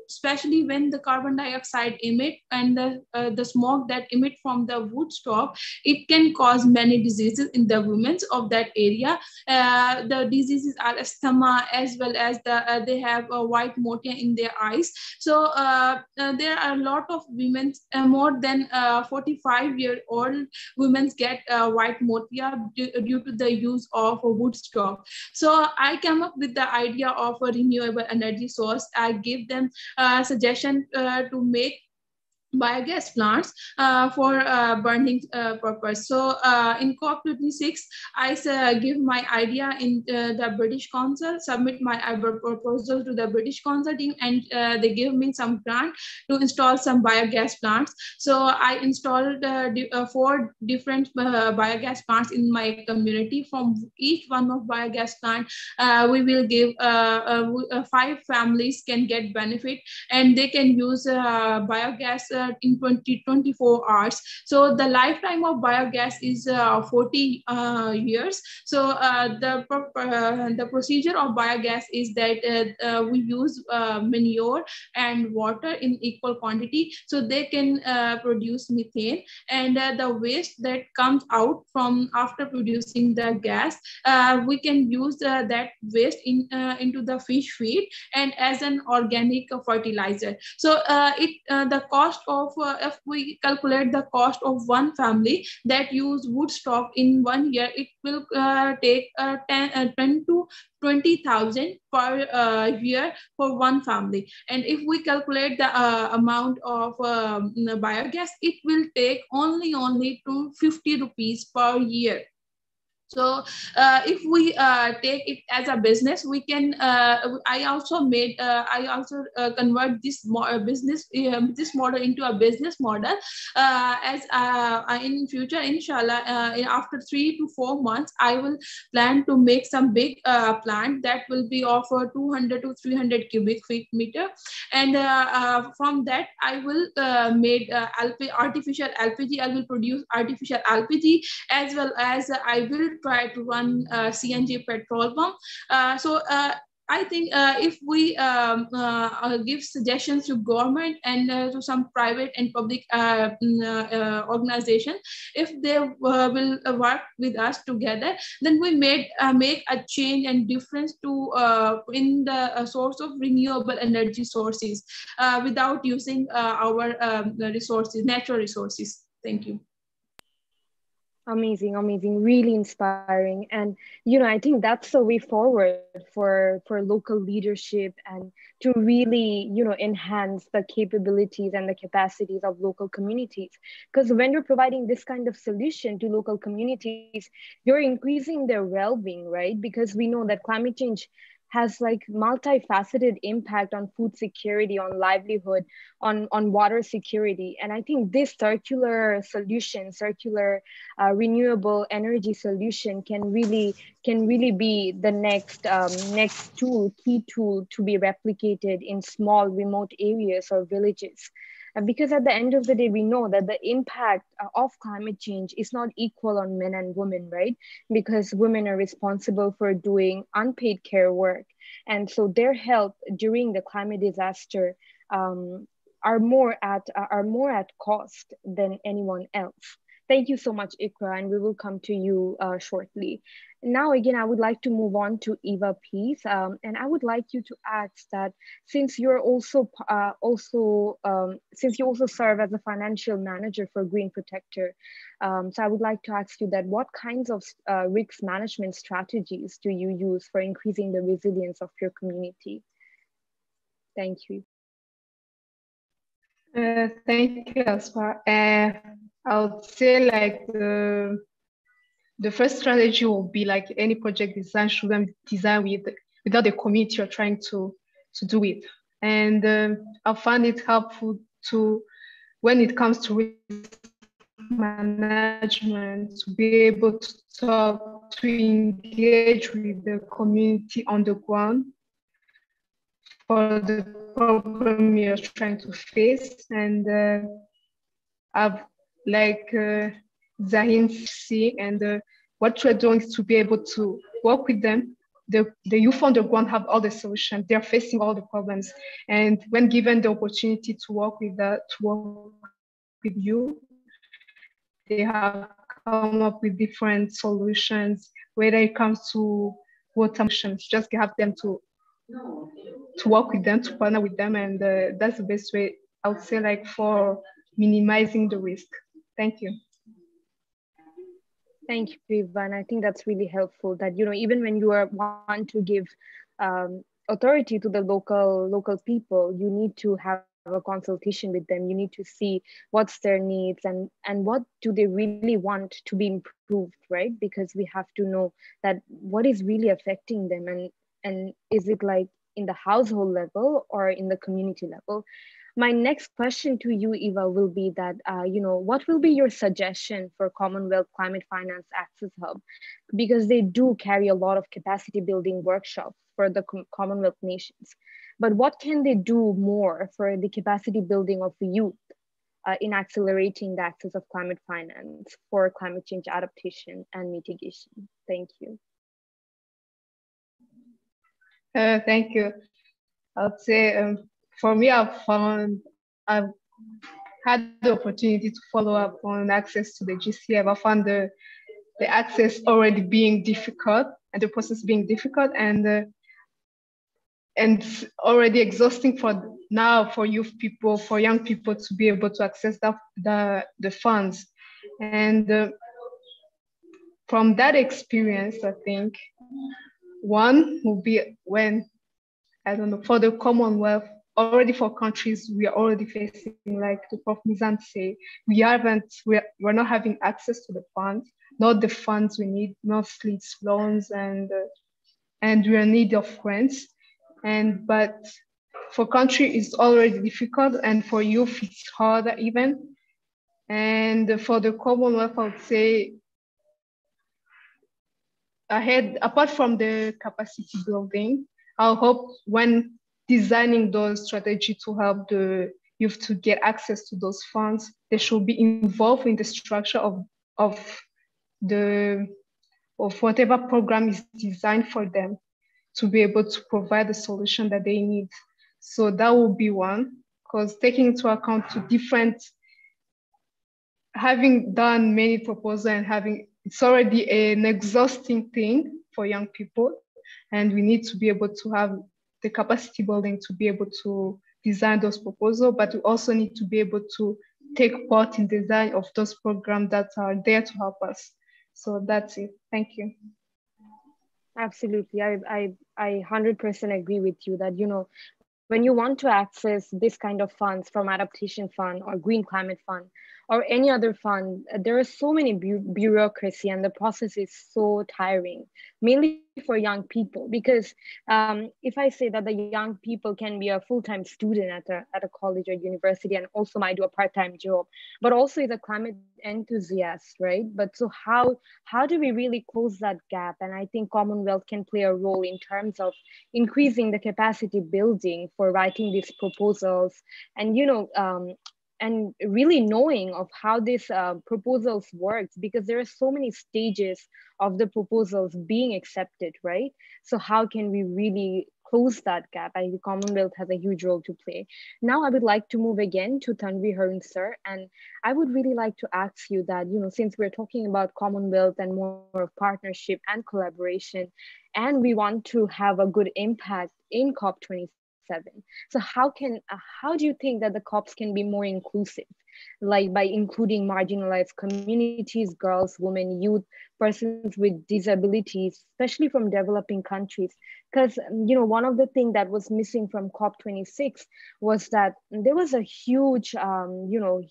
especially when the carbon dioxide emit and the smoke that emit from the wood stove, it can cause many diseases in the women of that area. The diseases are asthma, as well as they have a white motia in their eyes. So there are a lot of women, more than 45-year-old women get white motia due to the use of a wood stove. So I came up with the idea of a renewable energy source. I give them suggestion to make biogas plants for burning purpose. So in COP26, I give my idea in the British Council, submit my proposal to the British Council team, and they give me some grant to install some biogas plants. So I installed 4 different biogas plants in my community. From each one of biogas plant, we will give 5 families can get benefit, and they can use biogas in 24 hours. So the lifetime of biogas is 40 years. So the procedure of biogas is that we use manure and water in equal quantity, so they can produce methane, and the waste that comes out from after producing the gas, we can use that waste into the fish feed and as an organic fertilizer. So the cost of if we calculate the cost of one family that use wood stove in 1 year, it will take 10 to 20,000 per year for one family. And if we calculate the amount of biogas, it will take only 250 rupees per year. So if we take it as a business, we can. I also convert this this model into a business model. As in future, inshallah, after 3 to 4 months, I will plan to make some big plant that will be of 200 to 300 cubic feet meter, and from that I will make artificial LPG. I will produce artificial LPG, as well as I will try to run CNG petrol pump. So I think if we give suggestions to government and to some private and public organization, if they will work with us together, then we make a change and difference to in the source of renewable energy sources without using our resources, natural resources. Thank you. Amazing, amazing, really inspiring. And, I think that's the way forward for local leadership and to really, enhance the capabilities and the capacities of local communities. Because when you're providing this kind of solution to local communities, you're increasing their well-being, right? Because we know that climate change has like multifaceted impact on food security, on livelihood, on water security. And I think this circular solution, circular renewable energy solution can really be the next key tool to be replicated in small remote areas or villages. Because at the end of the day, we know that the impact of climate change is not equal on men and women, right? Because women are responsible for doing unpaid care work. And so their health during the climate disaster are more at cost than anyone else. Thank you so much, Iqra, and we will come to you shortly. Now, again, I would like to move on to Eva Peace, and I would like you to ask that since you're since you also serve as a financial manager for Green Protector, so I would like to ask you that what kinds of risk management strategies do you use for increasing the resilience of your community? Thank you. Thank you, Aspa. I would say like the first strategy will be like any project design shouldn't be designed without the community you're trying to do it. And I find it helpful to, when it comes to risk management, to be able to talk, to engage with the community on the ground for the problem you're trying to face. And I've like Zaheen seeing, and what we're doing is to be able to work with them. The youth on the ground have all the solutions. They're facing all the problems. And when given the opportunity to work with you, they have come up with different solutions, whether it comes to water solutions, just have them to work with them, to partner with them. And that's the best way, I would say, like for minimizing the risk. Thank you. Thank you, Eva. And I think that's really helpful that, even when you want to give authority to the local people, you need to have a consultation with them. You need to see what's their needs and what do they really want to be improved, right? Because we have to know that what is really affecting them, and is it like in the household level or in the community level? My next question to you, Eva, will be that, what will be your suggestion for Commonwealth Climate Finance Access Hub? Because they do carry a lot of capacity building workshops for the Commonwealth nations. But what can they do more for the capacity building of the youth in accelerating the access of climate finance for climate change adaptation and mitigation? Thank you. Thank you. I'd say, for me, I've had the opportunity to follow up on access to the GCF. I found the access already being difficult and the process being difficult and already exhausting for youth people, for young people to be able to access the funds. And from that experience, I think one will be when, I don't know, for the Commonwealth, already for countries, we are already facing, like the Prof Mizan say, we're not having access to the funds, not the funds we need, mostly it's loans, and we're in need of grants. But for country, it's already difficult, and for youth, it's harder even. And for the Commonwealth, I would say, apart from the capacity building, I hope when designing those strategies to help the youth to get access to those funds, they should be involved in the structure of whatever program is designed for them to be able to provide the solution that they need. So that would be one, because taking into account having done many proposals and it's already an exhausting thing for young people, and we need to be able to have the capacity building to be able to design those proposals, but we also need to be able to take part in design of those programs that are there to help us. So that's it. Thank you. Absolutely. I 100% agree with you that, when you want to access this kind of funds from Adaptation Fund or Green Climate Fund or any other fund, there are so many bureaucracy and the process is so tiring, mainly for young people. Because if I say that the young people can be a full-time student at a college or university and also might do a part-time job, but also is a climate enthusiast, right? But so how do we really close that gap? And I think Commonwealth can play a role in terms of increasing the capacity building for writing these proposals and and really knowing of how these proposals work, because there are so many stages of the proposals being accepted, right? So how can we really close that gap? I think the Commonwealth has a huge role to play. Now I would like to move again to Tanvir, Haroon sir, and I would really like to ask you that, since we're talking about Commonwealth and more of partnership and collaboration, and we want to have a good impact in COP27. So how do you think that the COPs can be more inclusive, like by including marginalized communities, girls, women, youth, persons with disabilities, especially from developing countries? Because one of the things that was missing from COP26 was that there was a huge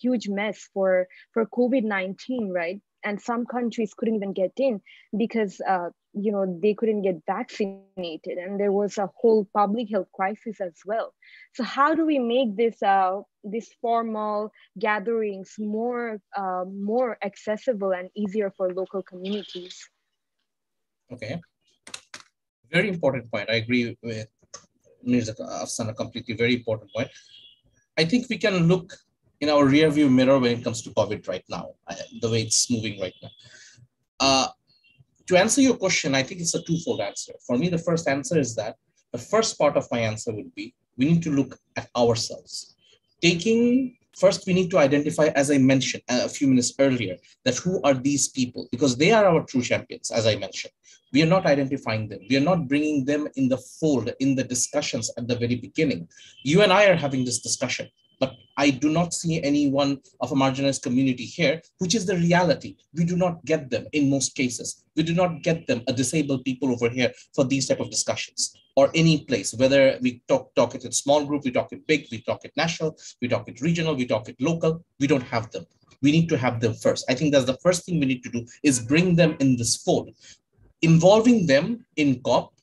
huge mess for COVID-19, right? And some countries couldn't even get in because they couldn't get vaccinated, and there was a whole public health crisis as well. So how do we make this formal gatherings more accessible and easier for local communities? Okay, very important point. I agree with Mirza Afsana completely. Very important point. I think we can look in our rear view mirror when it comes to COVID right now, the way it's moving right now. To answer your question, I think it's a twofold answer. For me, the first answer is that the first part of my answer would be, we need to look at ourselves. First, we need to identify, as I mentioned a few minutes earlier, that who are these people? Because they are our true champions, as I mentioned. We are not identifying them. We are not bringing them in the fold, in the discussions at the very beginning. You and I are having this discussion, but I do not see anyone of a marginalized community here, which is the reality. We do not get them in most cases. We do not get them, a disabled people over here, for these type of discussions or any place, whether we talk it in small group, we talk it big, we talk it national, we talk it regional, we talk it local. We don't have them. We need to have them first. I think that's the first thing we need to do, is bring them in this fold. Involving them in COP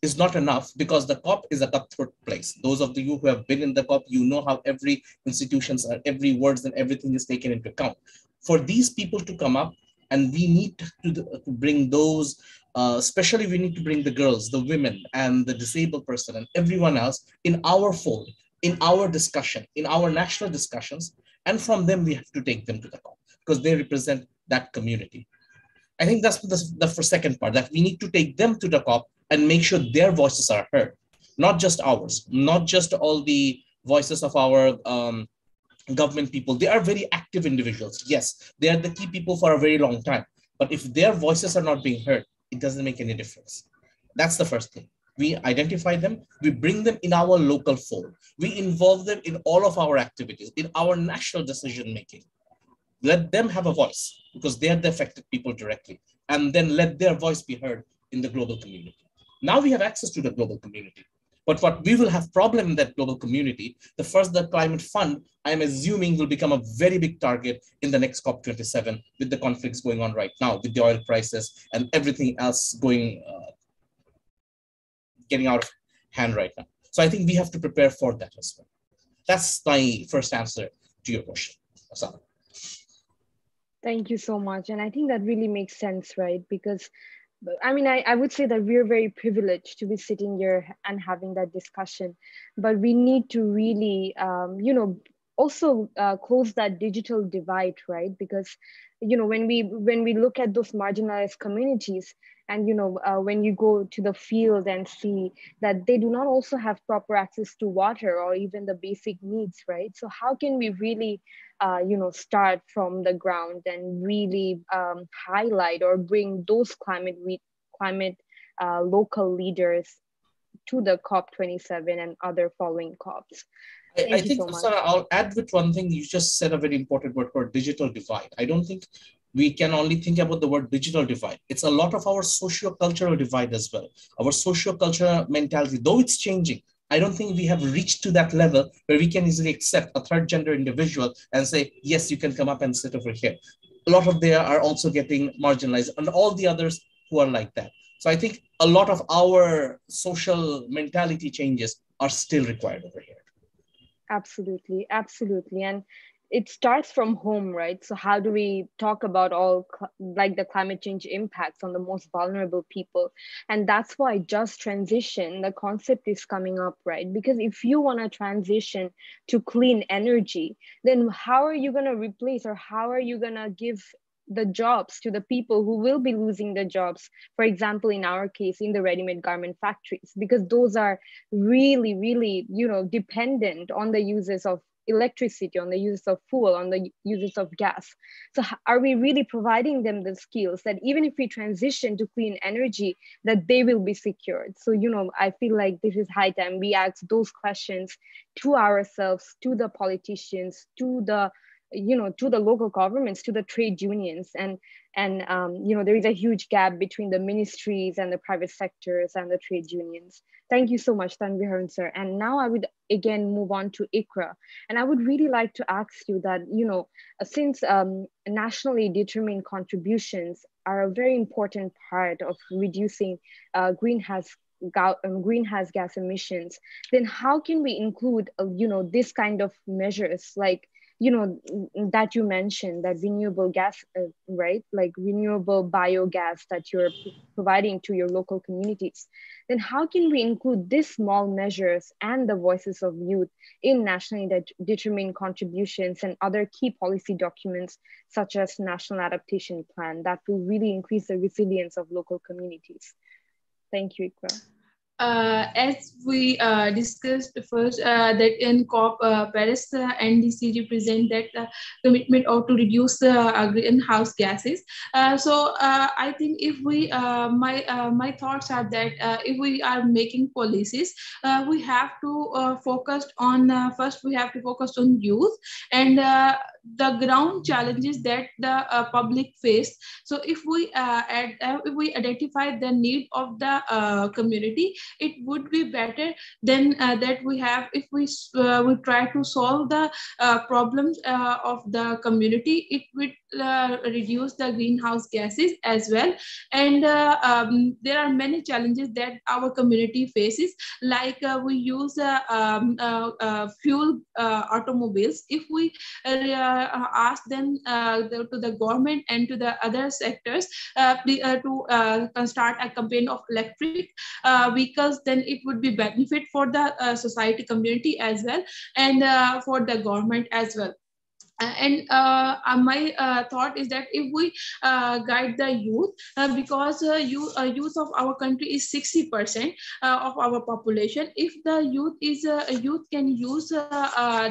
is not enough, because the COP is a cutthroat place. Those of you who have been in the COP, you know how every institutions, every words and everything is taken into account. For these people to come up, and we need to bring those, especially we need to bring the girls, the women, and the disabled person, and everyone else in our fold, in our discussion, in our national discussions, and from them we have to take them to the COP, because they represent that community. I think that's the second part, that we need to take them to the COP and make sure their voices are heard, not just ours, not just all the voices of our government people. They are very active individuals. Yes, they are the key people for a very long time. But if their voices are not being heard, it doesn't make any difference. That's the first thing. We identify them, we bring them in our local fold. We involve them in all of our activities, in our national decision-making. Let them have a voice, because they are the affected people directly. And then let their voice be heard in the global community. Now we have access to the global community. But what we will have problem in that global community, the climate fund, I'm assuming, will become a very big target in the next COP27, with the conflicts going on right now, with the oil prices and everything else getting out of hand right now. So I think we have to prepare for that as well. That's my first answer to your question, Asana. Thank you so much. And I think that really makes sense, right? Because I mean, I would say that we're very privileged to be sitting here and having that discussion, but we need to really, also close that digital divide, right? Because, when we look at those marginalized communities, and when you go to the field and see that they do not also have proper access to water or even the basic needs, right? So how can we really start from the ground and really highlight or bring those climate local leaders to the COP27 and other following COPs? I Thank you think, so much. Afsara, I'll add with one thing. You just said a very important word for digital divide. I don't think we can only think about the word digital divide. It's a lot of our socio-cultural divide as well. Our socio-cultural mentality, though it's changing, I don't think we have reached to that level where we can easily accept a third gender individual and say, yes, you can come up and sit over here. A lot of them are also getting marginalized, and all the others who are like that. So I think a lot of our social mentality changes are still required over here. Absolutely, absolutely. And it starts from home, right? So how do we talk about like the climate change impacts on the most vulnerable people? And that's why just transition, the concept is coming up, right? Because if you want to transition to clean energy, then how are you going to replace, or how are you going to give the jobs to the people who will be losing the jobs? For example, in our case, in the ready-made garment factories, because those are really, really, dependent on the uses of electricity, on the uses of fuel, on the uses of gas. So are we really providing them the skills that even if we transition to clean energy, that they will be secured? So, I feel like this is high time we ask those questions to ourselves, to the politicians, to the local governments, to the trade unions. And there is a huge gap between the ministries and the private sectors and the trade unions. Thank you so much, Tanvir, sir. And now I would again move on to Iqra. And I would really like to ask you that, since nationally determined contributions are a very important part of reducing greenhouse gas emissions, then how can we include, this kind of measures, like, that you mentioned, that renewable gas, right? Like renewable biogas that you're providing to your local communities. Then how can we include these small measures and the voices of youth in nationally determined contributions and other key policy documents, such as National Adaptation Plan, that will really increase the resilience of local communities? Thank you, Iqra. As we discussed first, that in COP Paris, NDC represent that commitment of to reduce the greenhouse gases. So I think if we, my thoughts are that if we are making policies, we have to focus on, first we have to focus on youth and the ground challenges that the public face. So if we identify the need of the community, it would be better than that we have, if we try to solve the problems of the community, it would reduce the greenhouse gases as well. And there are many challenges that our community faces, like we use fuel automobiles. If we ask them to the government and to the other sectors to start a campaign of electric vehicles, then it would be benefit for the society community as well, and for the government as well. And my thought is that if we guide the youth, because youth of our country is 60% of our population. If the youth can use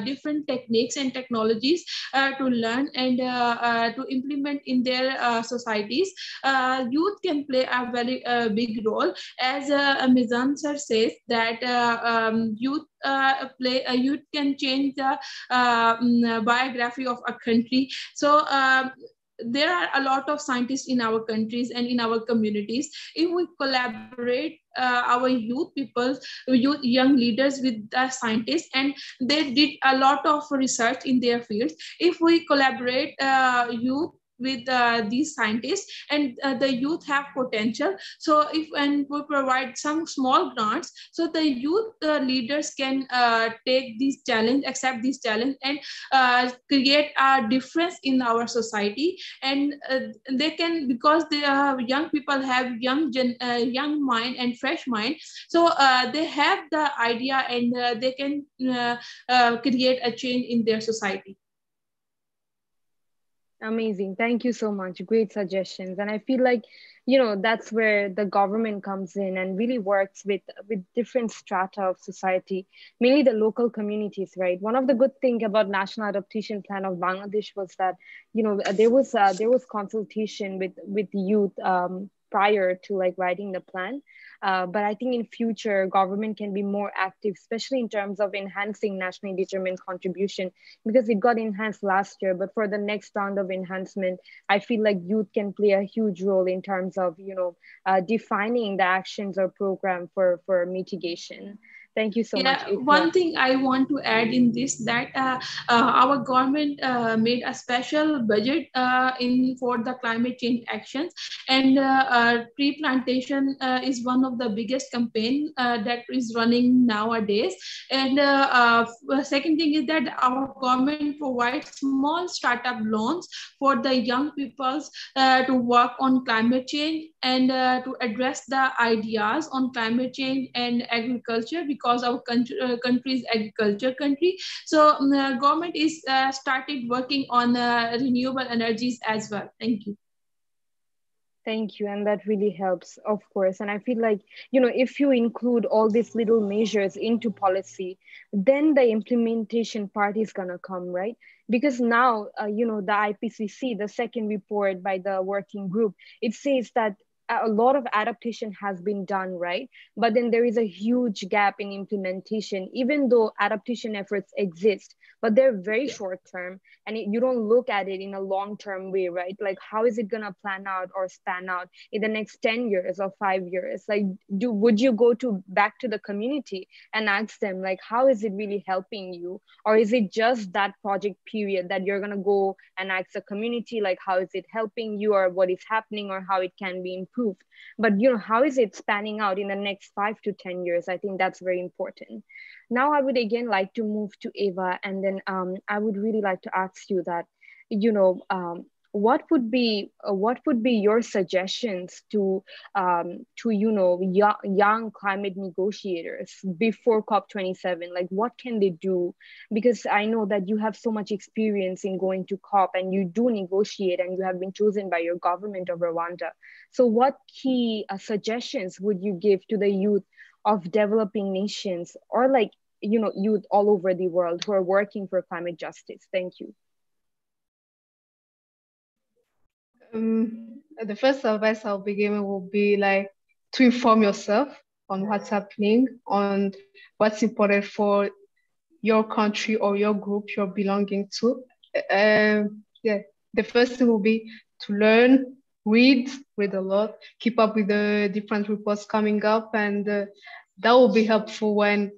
different techniques and technologies to learn and to implement in their societies, youth can play a very big role. As Mizan sir says that youth youth can change the biography of a country. So there are a lot of scientists in our countries and in our communities. If we collaborate our youth people, young leaders with the scientists, and they did a lot of research in their fields. If we collaborate youth with these scientists, and the youth have potential, so if and we provide some small grants, so the youth leaders can take this challenge, accept this challenge, and create a difference in our society. And they can, because they young people have young mind and fresh mind, so they have the idea, and they can create a change in their society. Amazing. Thank you so much. Great suggestions. And I feel like, that's where the government comes in and really works with different strata of society, mainly the local communities, right? One of the good things about National Adaptation Plan of Bangladesh was that, there was consultation with youth prior to like writing the plan. But I think in future, government can be more active, especially in terms of enhancing nationally determined contribution, because it got enhanced last year. But for the next round of enhancement, I feel like youth can play a huge role in terms of, defining the actions or program for mitigation. Thank you so much, Yeah, Iqra. one thing I want to add in this, that our government made a special budget for the climate change actions, and tree plantation is one of the biggest campaign that is running nowadays. And second thing is that our government provides small startup loans for the young peoples to work on climate change and to address the ideas on climate change and agriculture, because our country is agriculture country. So government is started working on renewable energies as well. Thank you. Thank you. And that really helps, of course. And I feel like, if you include all these little measures into policy, then the implementation part is going to come, right? Because now, the IPCC, the second report by the working group, it says that a lot of adaptation has been done, right? But then there is a huge gap in implementation, even though adaptation efforts exist, but they're very short term, and you don't look at it in a long-term way, right? Like, how is it gonna plan out or span out in the next 10 years or 5 years? Like, would you go back to the community and ask them, like, how is it really helping you? Or is it just that project period that you're gonna go and ask the community, like, how is it helping you, or what is happening, or how it can be improved? But how is it spanning out in the next 5 to 10 years? I think that's very important. Now I would again like to move to Eva, and then I would really like to ask you that, what would be your suggestions to young climate negotiators before COP27? Like, what can they do? Because I know that you have so much experience in going to COP, and you do negotiate, and you have been chosen by your government of Rwanda. So what key suggestions would you give to the youth of developing nations, or like, youth all over the world who are working for climate justice? Thank you. The first advice I'll be giving will be like to inform yourself on what's happening, on what's important for your country or your group you're belonging to. The first thing will be to learn, read a lot, keep up with the different reports coming up, and that will be helpful when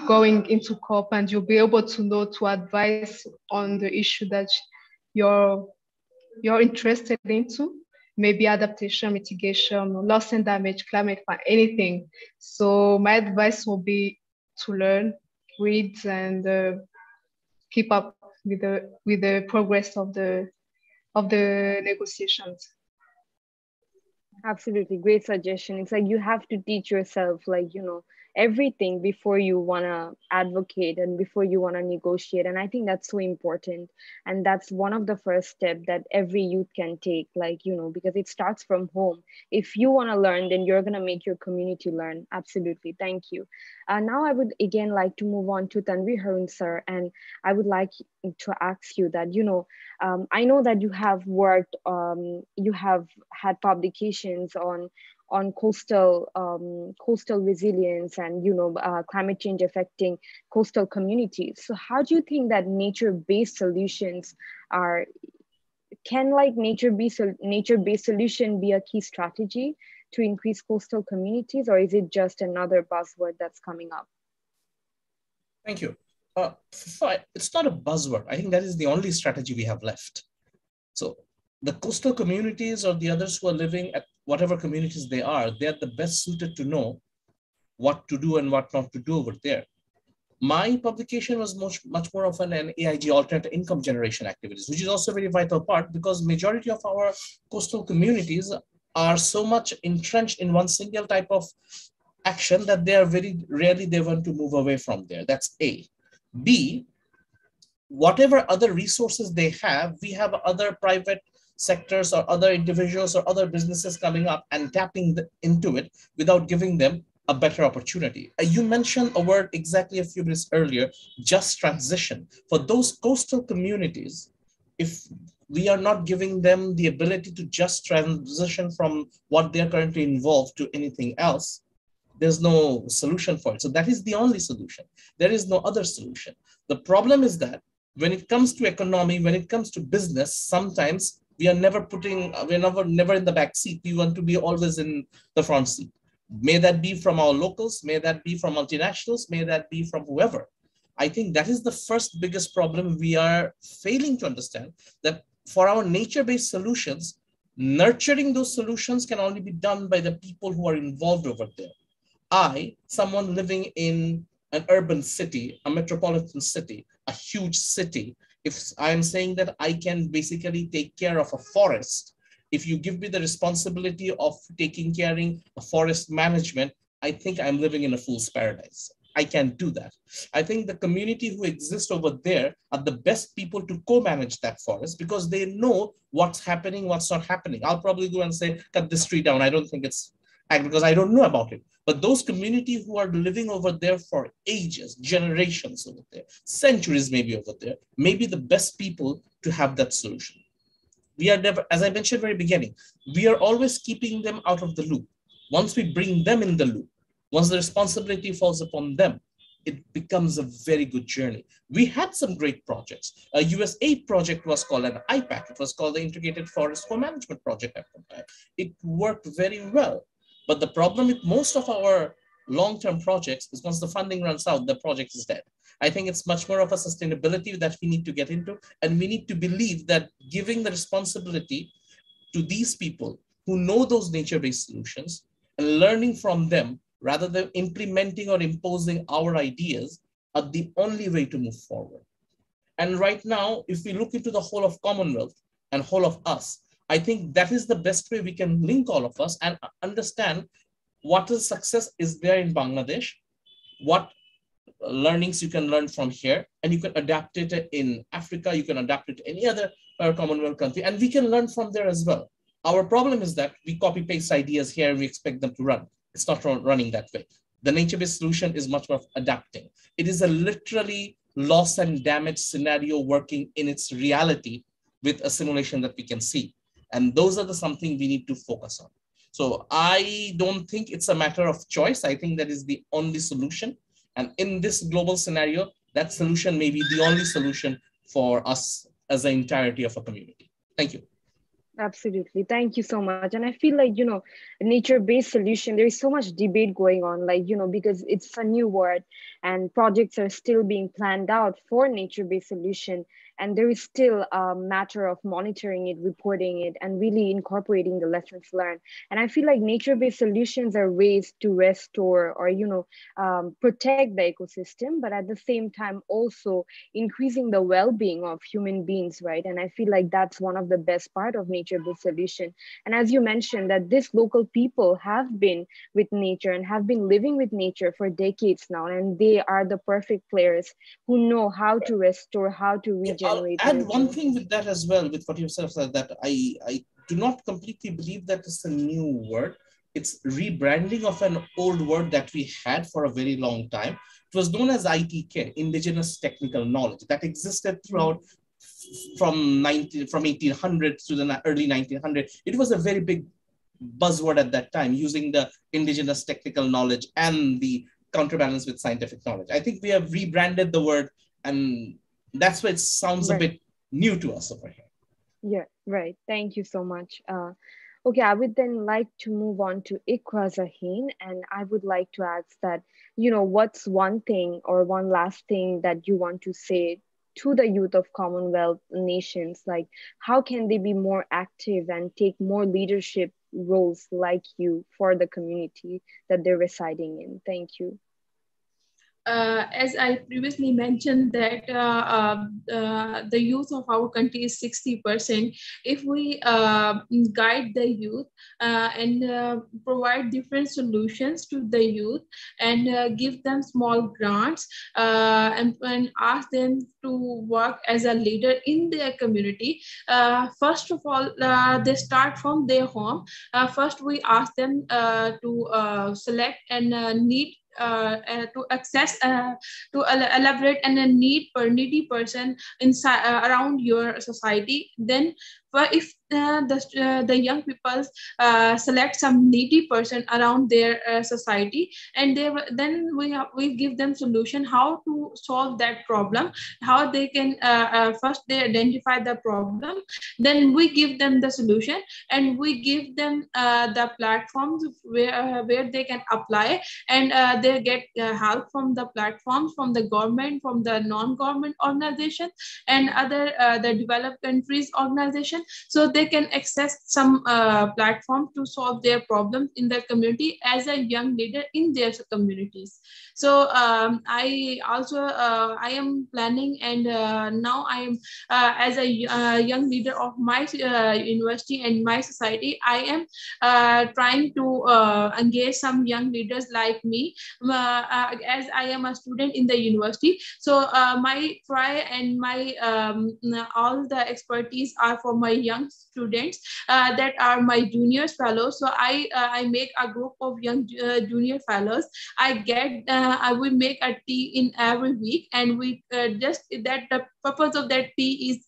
going into COP, and you'll be able to know to advise on the issue that you're interested into, maybe adaptation, mitigation, loss and damage, climate, anything. So my advice will be to learn, read, and keep up with the progress of the negotiations. Absolutely, great suggestion. It's like you have to teach yourself, like, everything before you want to advocate and before you want to negotiate. And I think that's so important. And that's one of the first steps that every youth can take, like, because it starts from home. If you want to learn, then you're going to make your community learn. Absolutely. Thank you. Now I would again like to move on to Tanvir Haroon, sir. And I would like to ask you that, I know that you have worked, you have had publications on coastal resilience and climate change affecting coastal communities. So how do you think that nature-based solutions can nature-based solution be a key strategy to increase coastal communities, or is it just another buzzword that's coming up? Thank you. It's not a buzzword. I think that is the only strategy we have left. So the coastal communities or the others who are living at whatever communities they are, they're the best suited to know what to do and what not to do over there. My publication was much more of an AIG, alternate income generation activities, which is also a very vital part, because majority of our coastal communities are so much entrenched in one single type of action that they are very rarely they want to move away from there. That's A. B, whatever other resources they have, we have other private sectors or other individuals or other businesses coming up and tapping into it without giving them a better opportunity. You mentioned a word exactly a few minutes earlier, just transition. For those coastal communities, if we are not giving them the ability to just transition from what they're currently involved to anything else, there's no solution for it. So that is the only solution. There is no other solution. The problem is that when it comes to economy, when it comes to business, sometimes we are never in the back seat. We want to be always in the front seat. May that be from our locals, may that be from multinationals, may that be from whoever. I think that is the first biggest problem we are failing to understand, that for our nature-based solutions, nurturing those solutions can only be done by the people who are involved over there. Someone living in an urban city, a metropolitan city, a huge city, if I'm saying that I can basically take care of a forest, if you give me the responsibility of taking care of forest management, I think I'm living in a fool's paradise. I can't do that. I think the community who exists over there are the best people to co-manage that forest because they know what's happening, what's not happening. I'll probably go and say, cut this tree down. I don't think it's because I don't know about it. But those communities who are living over there for ages, generations over there, centuries maybe over there, may be the best people to have that solution. We are never, as I mentioned very beginning, we are always keeping them out of the loop. Once we bring them in the loop, once the responsibility falls upon them, it becomes a very good journey. We had some great projects. A USAID project was called an IPAC. It was called the Integrated Forest Co-Management Project at one time. It worked very well. But the problem with most of our long-term projects is once the funding runs out, the project is dead. I think it's much more of a sustainability that we need to get into. And we need to believe that giving the responsibility to these people who know those nature-based solutions and learning from them rather than implementing or imposing our ideas are the only way to move forward. And right now, if we look into the whole of Commonwealth and whole of us, I think that is the best way we can link all of us and understand what is success is there in Bangladesh, what learnings you can learn from here, and you can adapt it in Africa, you can adapt it to any other Commonwealth country, and we can learn from there as well. Our problem is that we copy paste ideas here and we expect them to run. It's not running that way. The nature-based solution is much more adapting. It is a literally loss and damage scenario working in its reality with a simulation that we can see. And those are something we need to focus on. So I don't think it's a matter of choice. I think that is the only solution. And in this global scenario, that solution may be the only solution for us as an entirety of a community. Thank you. Absolutely. Thank you so much. And I feel like, nature-based solution, there is so much debate going on, because it's a new word and projects are still being planned out for nature-based solution. And there is still a matter of monitoring it, reporting it, and really incorporating the lessons learned. And I feel like nature-based solutions are ways to restore or, protect the ecosystem, but at the same time, also increasing the well-being of human beings, right? And I feel like that's one of the best part of nature-based solution. And as you mentioned, that these local people have been with nature and have been living with nature for decades now, and they are the perfect players who know how to restore, how to regenerate. I'll add one thing with that as well, with what you said, that I do not completely believe that it's a new word. It's rebranding of an old word that we had for a very long time. It was known as ITK, Indigenous Technical Knowledge, that existed throughout from 1800 to the early 1900s. It was a very big buzzword at that time, using the indigenous technical knowledge and the counterbalance with scientific knowledge. I think we have rebranded the word, and that's why it sounds a bit new to us over here. Yeah, right. Thank you so much. Okay, I would then like to move on to Iqra Zaheen, and I would like to ask that, what's one thing or one last thing that you want to say to the youth of Commonwealth nations? Like, how can they be more active and take more leadership roles like you for the community that they're residing in? Thank you. As I previously mentioned that the youth of our country is 60%. If we guide the youth and provide different solutions to the youth and give them small grants and ask them to work as a leader in their community, first of all, they start from their home. First, we ask them to select and need to access to elaborate and a needy person inside around your society, then if the young people select some needy person around their society, and then we give them solution how to solve that problem, how they can first they identify the problem, then we give them the solution, and we give them the platforms where they can apply, and they get help from the platforms, from the government, from the non-government organization, and other the developed countries organization, so they can access some platform to solve their problems in their community as a young leader in their communities. So I also I am planning, and now I am as a young leader of my university and my society, I am trying to engage some young leaders like me, as I am a student in the university. So my try and my all the expertise are for my young students that are my juniors fellows. So I make a group of young junior fellows. I will make a tea in every week, and we just that the purpose of that tea is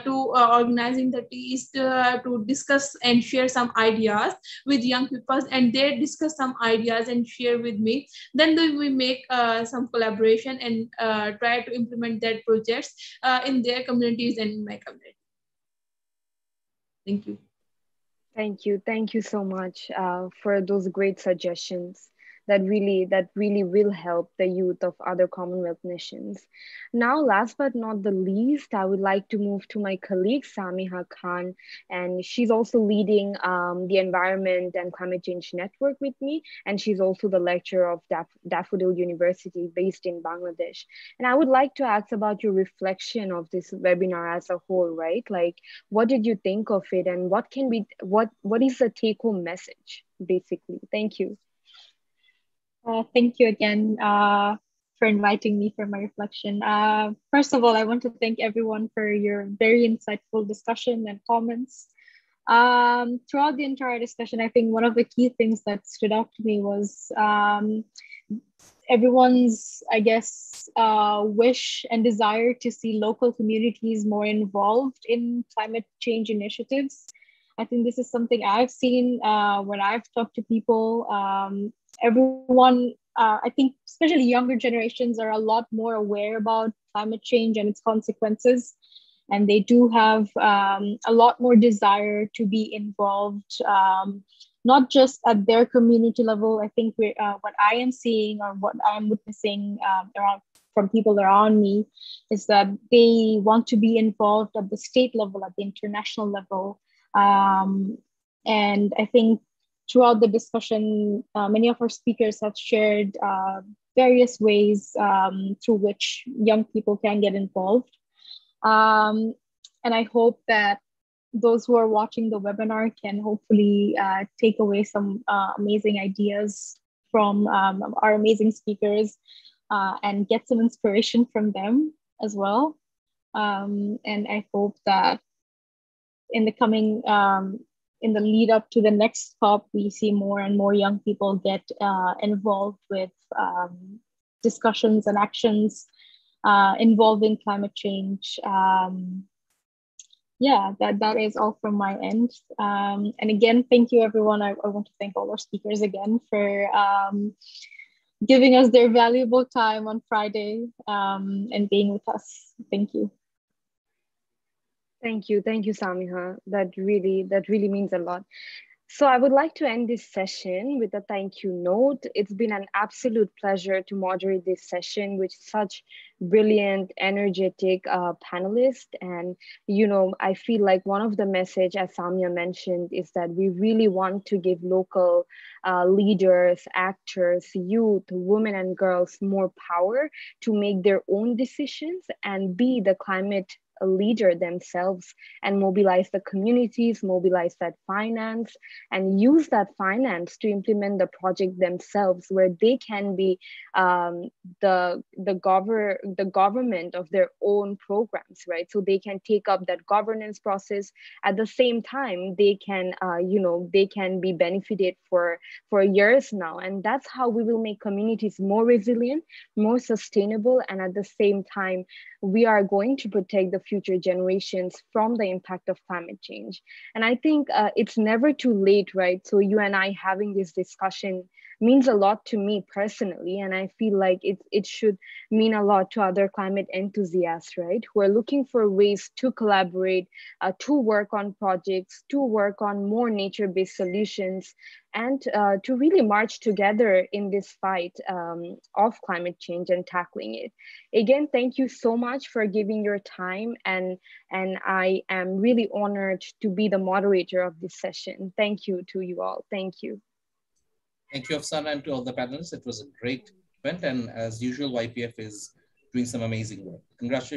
to organizing the tea is to discuss and share some ideas with young people, and they discuss some ideas and share with me. Then we make some collaboration and try to implement that projects in their communities and in my community. Thank you. Thank you so much for those great suggestions that really will help the youth of other Commonwealth nations. Now, last but not the least, I would like to move to my colleague Samiha Khan, and she's also leading the Environment and Climate Change Network with me, and she's also the lecturer of Daffodil University based in Bangladesh. And I would like to ask about your reflection of this webinar as a whole, right? Like, what did you think of it, and what is the take-home message, basically? Thank you. Thank you again for inviting me for my reflection. First of all, I want to thank everyone for your very insightful discussion and comments. Throughout the entire discussion, I think one of the key things that stood out to me was everyone's, I guess, wish and desire to see local communities more involved in climate change initiatives. I think this is something I've seen when I've talked to people. Everyone, I think especially younger generations are a lot more aware about climate change and its consequences. And they do have a lot more desire to be involved, not just at their community level. I think what I am seeing or what I'm witnessing from people around me is that they want to be involved at the state level, at the international level. And I think throughout the discussion, many of our speakers have shared various ways through which young people can get involved. And I hope that those who are watching the webinar can hopefully take away some amazing ideas from our amazing speakers and get some inspiration from them as well. And I hope that in the coming in the lead up to the next COP, we see more and more young people get involved with discussions and actions involving climate change. Yeah, that is all from my end. And again, thank you, everyone. I want to thank all our speakers again for giving us their valuable time on Friday and being with us. Thank you. Thank you, Samiha. That really means a lot. So I would like to end this session with a thank you note. It's been an absolute pleasure to moderate this session with such brilliant, energetic panelists. And, I feel like one of the message, as Samia mentioned, is that we really want to give local leaders, actors, youth, women and girls more power to make their own decisions and be the climate a leader themselves and mobilize the communities, mobilize that finance, and use that finance to implement the project themselves, where they can be the government of their own programs, right? So they can take up that governance process. At the same time, they can, they can be benefited for years now. And that's how we will make communities more resilient, more sustainable, and at the same time, we are going to protect the future generations from the impact of climate change. And I think it's never too late, right? So you and I having this discussion means a lot to me personally, and I feel like it should mean a lot to other climate enthusiasts, right, who are looking for ways to collaborate, to work on projects, to work on more nature-based solutions, and to really march together in this fight of climate change and tackling it. Again, thank you so much for giving your time, and I am really honored to be the moderator of this session. Thank you to you all. Thank you. Thank you, Afsara, and to all the panelists. It was a great event, and as usual, YPF is doing some amazing work. Congratulations.